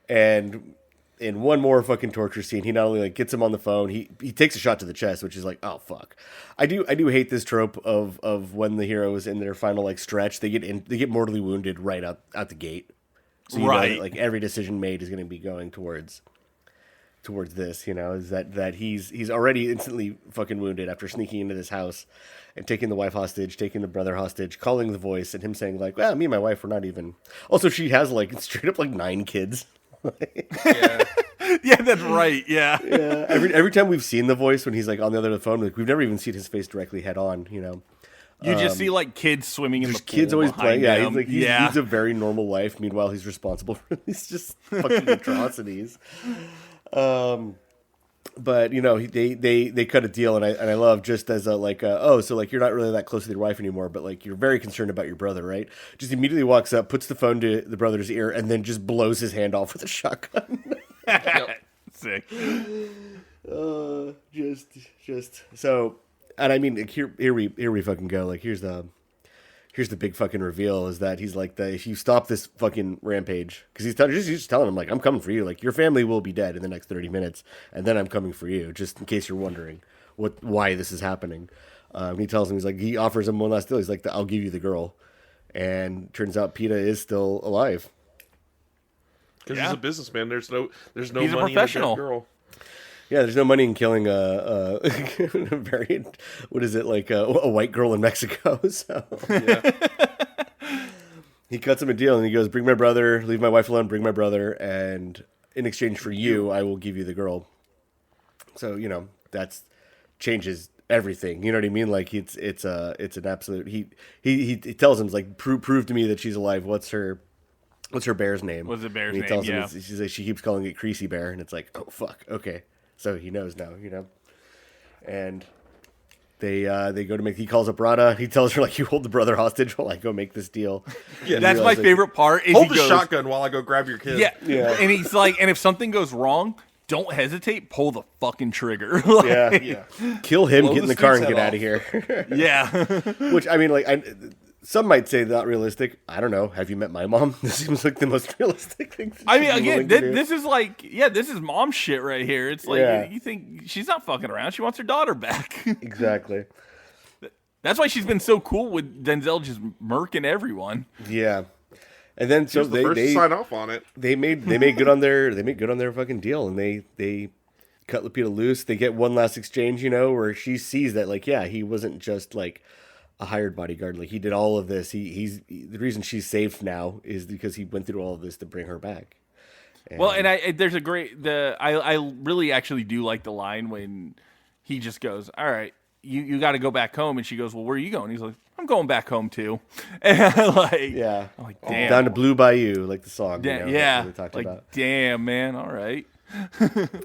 And in one more fucking torture scene, he not only gets him on the phone, he takes a shot to the chest, which is like, oh fuck. I do hate this trope of when the hero is in their final stretch, they get mortally wounded right out the gate. So you know that, every decision made is going to be going towards this, is that he's already instantly fucking wounded after sneaking into this house and taking the wife hostage, taking the brother hostage, calling the voice, and him saying well, me and my wife were not even. Also, she has straight up 9 kids. Yeah. Yeah, that's right. Yeah. Yeah. Every time we've seen the voice when he's on the other end of the phone, we've never even seen his face directly head on. You just see kids swimming in the pool. Kids always behind play. Yeah, them. he leads a very normal life. Meanwhile, he's responsible for these just fucking atrocities. But they cut a deal, and I love just as so you're not really that close with your wife anymore, but you're very concerned about your brother, right? Just immediately walks up, puts the phone to the brother's ear, and then just blows his hand off with a shotgun. Sick. Just so, and I mean, here we fucking go. Here's the big fucking reveal is that he's if you stop this fucking rampage, because he's just telling him I'm coming for you. Your family will be dead in the next 30 minutes, and then I'm coming for you. Just in case you're wondering why this is happening. He tells him he offers him one last deal. He's I'll give you the girl, and turns out PETA is still alive. Because he's a businessman. There's no He's money a professional. in a dead girl. Yeah, there's no money in killing a very a white girl in Mexico. So Yeah. he cuts him a deal and he goes, "Bring my brother, leave my wife alone, bring my brother, and in exchange for you, I will give you the girl." So that's changes everything. You know what I mean? It's an absolute. He tells him prove to me that she's alive. What's her bear's name? What's the bear's and he name? tells him she keeps calling it Creasy Bear, and it's oh fuck, okay. So he knows now, and they go to make. He calls up Rada. He tells her you hold the brother hostage while I go make this deal. Yeah, That's my favorite part. Is Hold he the goes, shotgun while I go grab your kid. Yeah. And he's and if something goes wrong, don't hesitate. Pull the fucking trigger. Yeah. Kill him, Blow get in the the car, and dude's get head out of here. Yeah. Which I mean, some might say not realistic. I don't know. Have you met my mom? This seems like the most realistic thing. I mean, again, this is like, this is mom shit right here. It's like, you think she's not fucking around. She wants her daughter back. Exactly. That's why she's been so cool with Denzel just murking everyone. Yeah. And then so they sign off on it. They made good on their fucking deal, and they cut Lupita loose. They get one last exchange, where she sees that he wasn't just like a hired bodyguard. Like he did all of this. He's the reason she's safe now is because he went through all of this to bring her back. And there's a great I really actually do like the line when he just goes, "All right, you got to go back home," and she goes, "Well, where are you going?" He's like, "I'm going back home too." And I'm like, damn, down to Blue Bayou, like the song. Yeah, we talked like about. Damn, man, all right.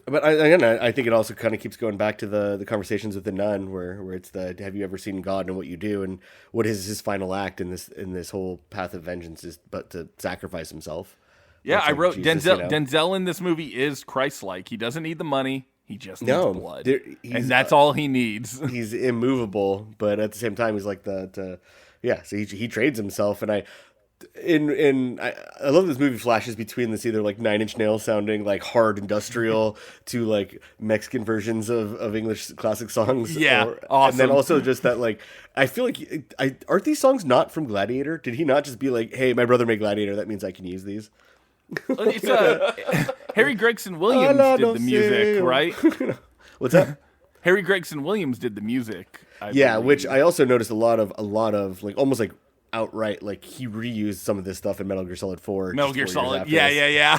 But I think it also kind of keeps going back to the conversations with the nun, where it's the have you ever seen God and what you do, and what is his final act in this whole path of vengeance is but to sacrifice himself. Yeah, I wrote Jesus, Denzel in this movie is Christ-like. He doesn't need the money. He just needs blood, and that's all he needs. He's immovable, but at the same time, he's like So he trades himself, and I love this movie flashes between this either like Nine Inch Nails sounding like hard industrial to like Mexican versions of English classic songs. Yeah, awesome. And then also just that like I feel like aren't these songs not from Gladiator? Did he not just be like, hey, my brother made Gladiator, that means I can use these? It's Harry Gregson Williams did the music, right? What's that? Harry Gregson Williams did the music. I believe. Which I also noticed a lot of like almost like outright like he reused some of this stuff in Metal Gear Solid 4. Metal Gear Solid, yeah.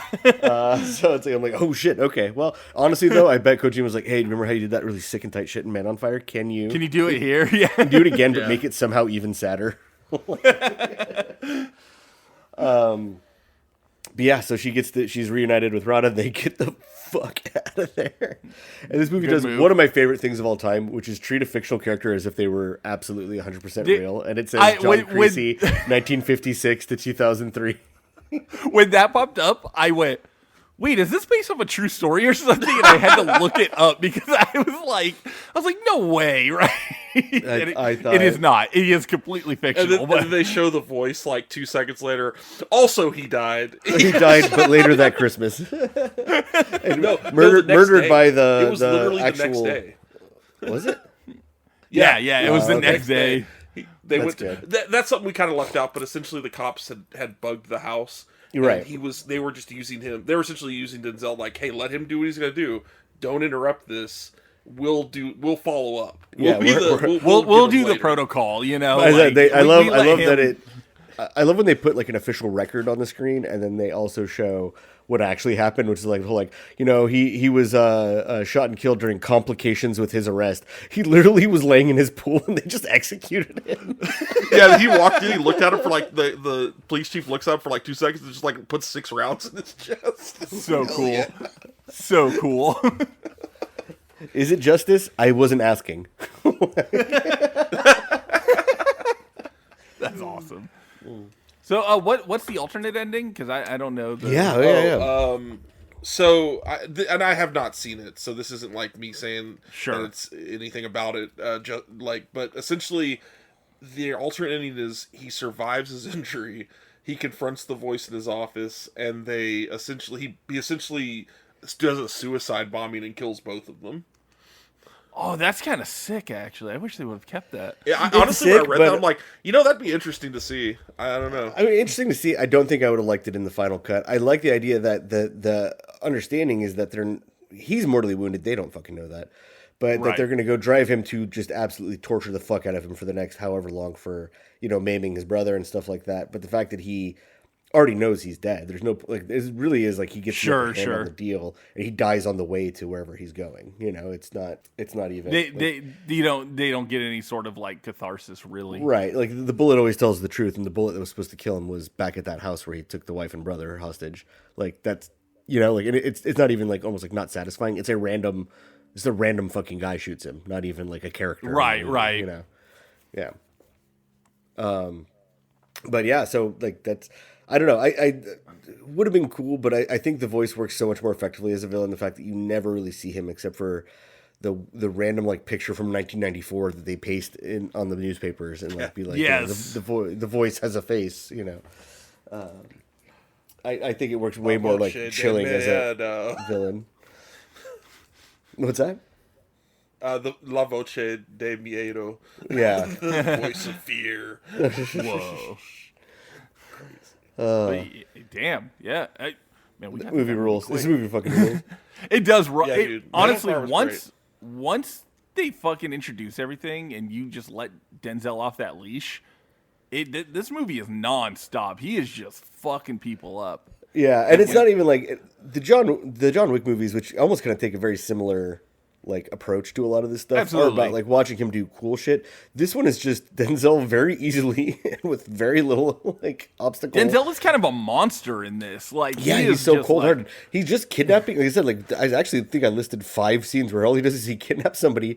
So it's like I'm like, oh shit, okay. Well, honestly though, I bet Kojima was like, hey, remember how you did that really sick and tight shit in Man on Fire? Can you do it here? Yeah, do it again, but make it somehow even sadder. But yeah, so she's reunited with Rada. They get the fuck out of there. And this movie does one of my favorite things of all time, which is treat a fictional character as if they were absolutely 100% real. And it says John Creasy, 1956 to 2003. When that popped up, I went, wait, is this based off a true story or something? And I had to look it up because I was like, no way, right? I thought it is not. It is completely fictional. And then they show the voice like 2 seconds later. Also, he died. He died, but later that Christmas. And murdered by the It was literally actual. the next day. Was it? Yeah. It was the next day. That's something we kind of left out, but essentially the cops had bugged the house. Right. They were just using him. They were essentially using Denzel like, hey, let him do what he's gonna do. Don't interrupt this. We'll follow up. We'll do the protocol. I love when they put like an official record on the screen, and then they also show what actually happened, which is he was shot and killed during complications with his arrest. He literally was laying in his pool, and they just executed him. Yeah, he walked in, he looked at him for like the police chief looks up for like 2 seconds and just like puts 6 rounds in his chest. So cool. Yeah. So cool. Is it justice? I wasn't asking. That's awesome. So, what's the alternate ending? Because I don't know. So, I have not seen it, so this isn't like me saying that it's anything about it. But essentially, the alternate ending is he survives his injury. He confronts the voice in his office, and he essentially does a suicide bombing and kills both of them. Oh, that's kind of sick, actually. I wish they would have kept that. Yeah, honestly, when I read that, I'm like, that'd be interesting to see. I don't know. I mean, interesting to see. I don't think I would have liked it in the final cut. I like the idea that the understanding is that he's mortally wounded. They don't fucking know that. But that they're going to go drive him to just absolutely torture the fuck out of him for the next however long for, maiming his brother and stuff like that. But the fact that he already knows he's dead. There's no it really is like he gets on the deal and he dies on the way to wherever he's going. It's not even they don't get any sort of like catharsis really. Right. Like the bullet always tells the truth, and the bullet that was supposed to kill him was back at that house where he took the wife and brother hostage. Like that's it's not even like almost like not satisfying. It's a random fucking guy shoots him, not even like a character. Right. Yeah. But yeah, so like that's I don't know. I would have been cool, but I think the voice works so much more effectively as a villain. The fact that you never really see him except for the random like picture from 1994 that they paste in on the newspapers and like be like, Yes. the voice has a face, you know. I think it works way more like chilling as a villain. What's that? The La Voce de Miedo. Yeah. The voice of fear. Whoa. But, damn. Yeah. Man, we got Movie that rules. quick. This movie fucking rules. It does. Yeah, dude. Honestly, That part was once they fucking introduce everything and you just let Denzel off that leash, this movie is nonstop. He is just fucking people up. Yeah, and it's not even like the John Wick movies, which almost kind of take a very similar like approach to a lot of this stuff. Absolutely. Are about like watching him do cool shit. This one is just Denzel very easily and with very little like obstacle. Denzel is kind of a monster in this. Like, Yeah, he he's is so just cold-hearted. like- He's just kidnapping. Like I said, like I actually think I listed 5 scenes where all he does is he kidnaps somebody,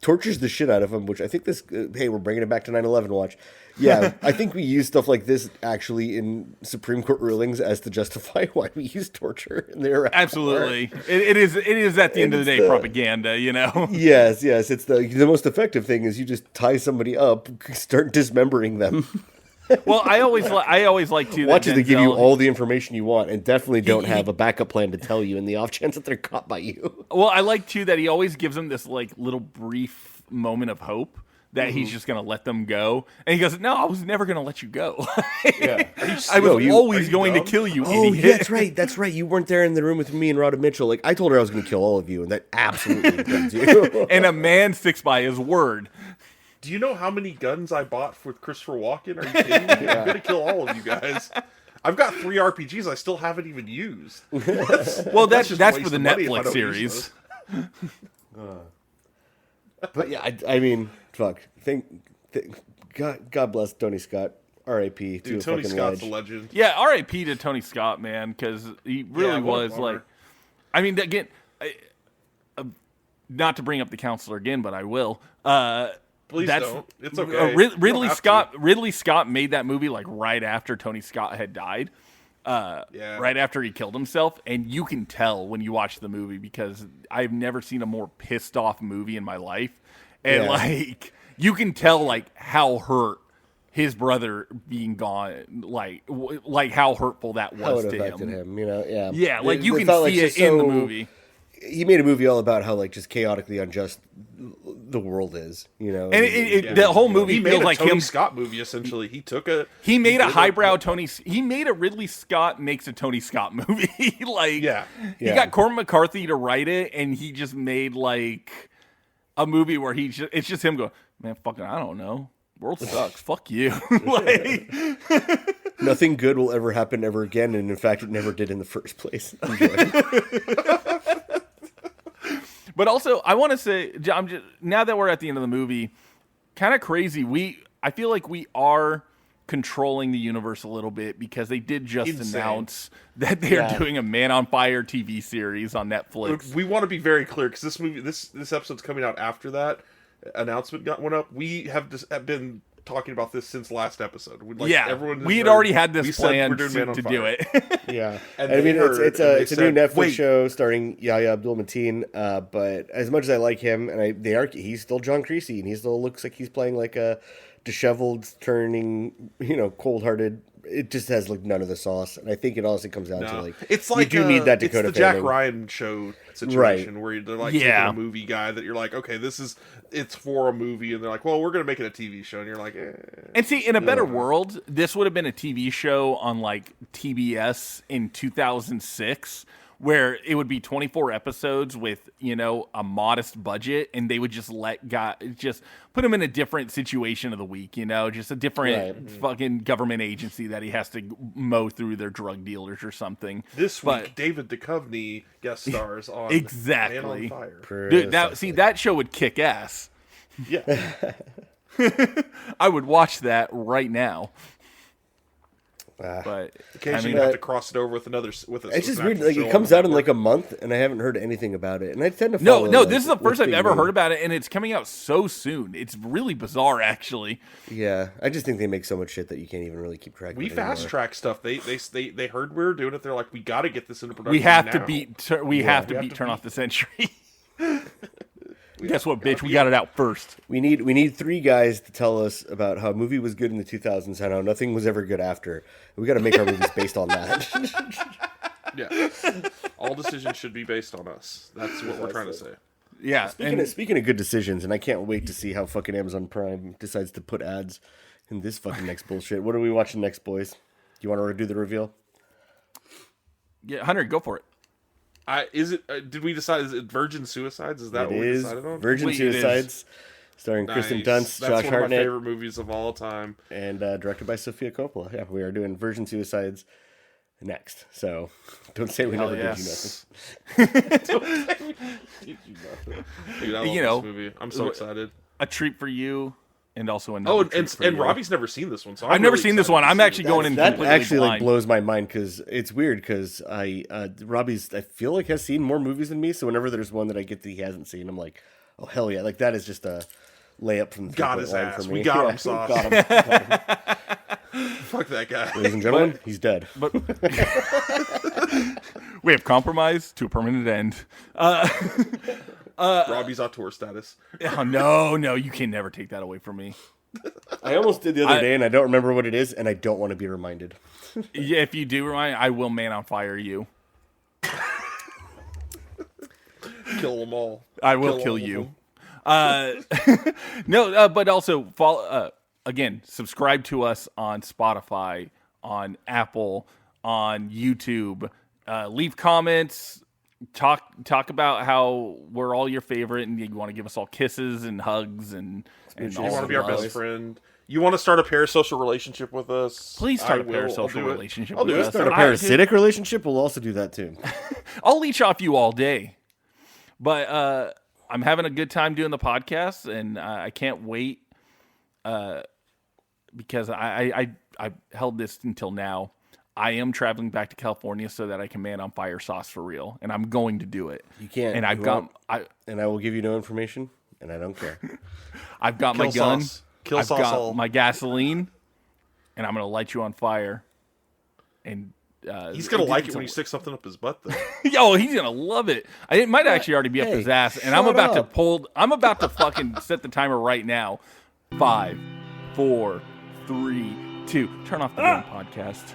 tortures the shit out of him. Which I think this. Hey, we're bringing it back to 9/11 watch. Yeah, I think we use stuff like this actually in Supreme Court rulings as to justify why we use torture in the Iraq War. Absolutely. It is at the end of the day propaganda, you know? Yes. It's the most effective thing is you just tie somebody up, start dismembering them. Well, I always like to Watch as they give you Denzel- all the information you want, and definitely don't have a backup plan to tell you in the off chance that they're caught by you. Well, I like too that he always gives them this like little brief moment of hope that he's just gonna let them go, and he goes, "No, I was never gonna let you go. Yeah. I was always you going to dumb? kill you, Oh, idiot." yeah, that's right. You weren't there in the room with me and Rhoda Mitchell. Like I told her I was going to kill all of you, and that absolutely includes you. And a man sticks by his word. Do you know how many guns I bought with Christopher Walken? Are you kidding me? I'm gonna kill all of you guys. I've got 3 RPGs I still haven't even used. Well, that's just for waste the of money if I Netflix don't use series. But yeah, I mean, fuck. God bless Tony Scott. R.I.P. to a Dude, Tony fucking Scott's a ledge. legend. Yeah, R.I.P. to Tony Scott, man, because he really Yeah, what a was bummer. like. I mean, again, not to bring up the counselor again, but I will. Please That's, don't. It's okay. Ridley You don't have Scott. to. Ridley Scott made that movie like right after Tony Scott had died. Yeah. Right after he killed himself, and you can tell when you watch the movie because I've never seen a more pissed off movie in my life, and Yeah. like you can tell like how hurt his brother being gone, like how hurtful that How was it to affected him. him, you know? Yeah. Yeah, like you can felt see just it in the so- movie. He made a movie all about how like just chaotically unjust the world is, you know. And the whole movie He made feels a like Tony him. Scott movie essentially. He took a. He made a did highbrow Tony. He made a Ridley Scott makes a Tony Scott movie. Like, Yeah. he Yeah. got Cormac McCarthy to write it, and he just made like a movie where it's just him going, man, fucking, I don't know, world sucks, fuck you. Like, Nothing good will ever happen ever again, and in fact, it never did in the first place. Enjoy. but also, I want to say, I'm just now that we're at the end of the movie, kind of crazy. I feel like we are controlling the universe a little bit because they did just Insane. announce that they are Yeah. doing a Man on Fire TV series on Netflix. We want to be very clear because this movie, this episode's coming out after that announcement went up. We have been talking about this since last episode. Everyone we had knows- already had we this said plan we're doing Man on to Fire. do it. Yeah, And I they mean heard, it's and they a new said, Netflix "Wait." show starring Yahya Abdul-Mateen. But as much as I like him, and he's still John Creasy, and he still looks like he's playing like a disheveled, turning, cold-hearted. It just has like none of the sauce, and I think it honestly comes down to No. like It's like you do need that Dakota It's the Jack Fanning. Ryan show situation where they're like Yeah. taking a movie guy that you're like, okay, it's for a movie, and they're like, well, we're gonna make it a TV show, and you're like, eh. And see, in a better world, this would have been a TV show on like TBS in 2006, where it would be 24 episodes with a modest budget, and they would just just put him in a different situation of the week, just a different fucking government agency that he has to mow through their drug dealers or something. This But- week, David Duchovny guest stars on Exactly. Man on Fire. Dude, that show would kick ass. Yeah, I would watch that right now. But occasionally I you mean, have to cross it over with another. With It's just an weird. actual Like show it on comes the out in network. like a month, and I haven't heard anything about it. And I tend to no, follow, no, like, this is the what's first I've being ever heard made. about it, and it's coming out so soon. It's really bizarre, actually. Yeah, I just think they make so much shit that you can't even really keep track. We of it fast anymore. track stuff. They heard we were doing it. They're like, we got to get this into production. We have to now. beat. We have to have beat to Turn beat- Off the Century. Guess what, bitch? We got it out first. We need 3 guys to tell us about how a movie was good in the 2000s and how nothing was ever good after. We got to make our movies based on that. Yeah. All decisions should be based on us. That's what we're trying to say. Yeah. Speaking of good decisions, and I can't wait to see how fucking Amazon Prime decides to put ads in this fucking next bullshit. What are we watching next, boys? Do you want to do the reveal? Yeah, Hunter, go for it. Did we decide? Is it Virgin Suicides? Is that what we decided on? Virgin Suicides, starring Kristen Dunst, That's Josh one of my Hartnett, favorite movies of all time. and directed by Sofia Coppola. Yeah, we are doing Virgin Suicides next. So don't say we never did you nothing. Dude, I love this movie. I'm so excited. A treat for you, and also Oh, another. and Robbie's never seen this one, so I've never seen this one. I'm actually going in That completely actually blind. blows my mind because it's weird because Robbie's I feel like has seen more movies than me. So whenever there's one that I get that he hasn't seen, I'm like, oh hell yeah! Like that is just a layup from the Got 3-point his line ass. for me. We got him, Sauce. Got him. Fuck that guy. Ladies and gentlemen, he's dead. But we have compromised to a permanent end. Robbie's auteur status. Oh, no, you can never take that away from me. I almost did the other day, and I don't remember what it is, and I don't want to be reminded. Yeah, if you do remind, I will man on fire you. Kill them all. I will kill all you. of No, but also follow. Again, subscribe to us on Spotify, on Apple, on YouTube. Leave comments. Talk about how we're all your favorite, and you want to give us all kisses and hugs and You all want to the be our love. best friend. You want to start a parasocial relationship with us? Please start a I will. I'll parasocial do it. relationship I'll with do us. it. Start a parasitic relationship. We'll also do that too. I'll leech off you all day. But I'm having a good time doing the podcast, and I can't wait because I held this until now. I am traveling back to California so that I can man on fire Sauce for real, and I'm going to do it. You can't. And And I will give you no information, and I don't care. I've got Kill my gun. Sauce. Kill I've Sauce got all. my gasoline, and I'm gonna light you on fire. And He's gonna like it when you stick something up his butt, though. Yo, he's gonna love it. It might actually already be up Hey, his ass, and I'm shut about to up. pull. I'm about to fucking set the timer right now. 5, 4, 3, 2. Turn off the damn podcast.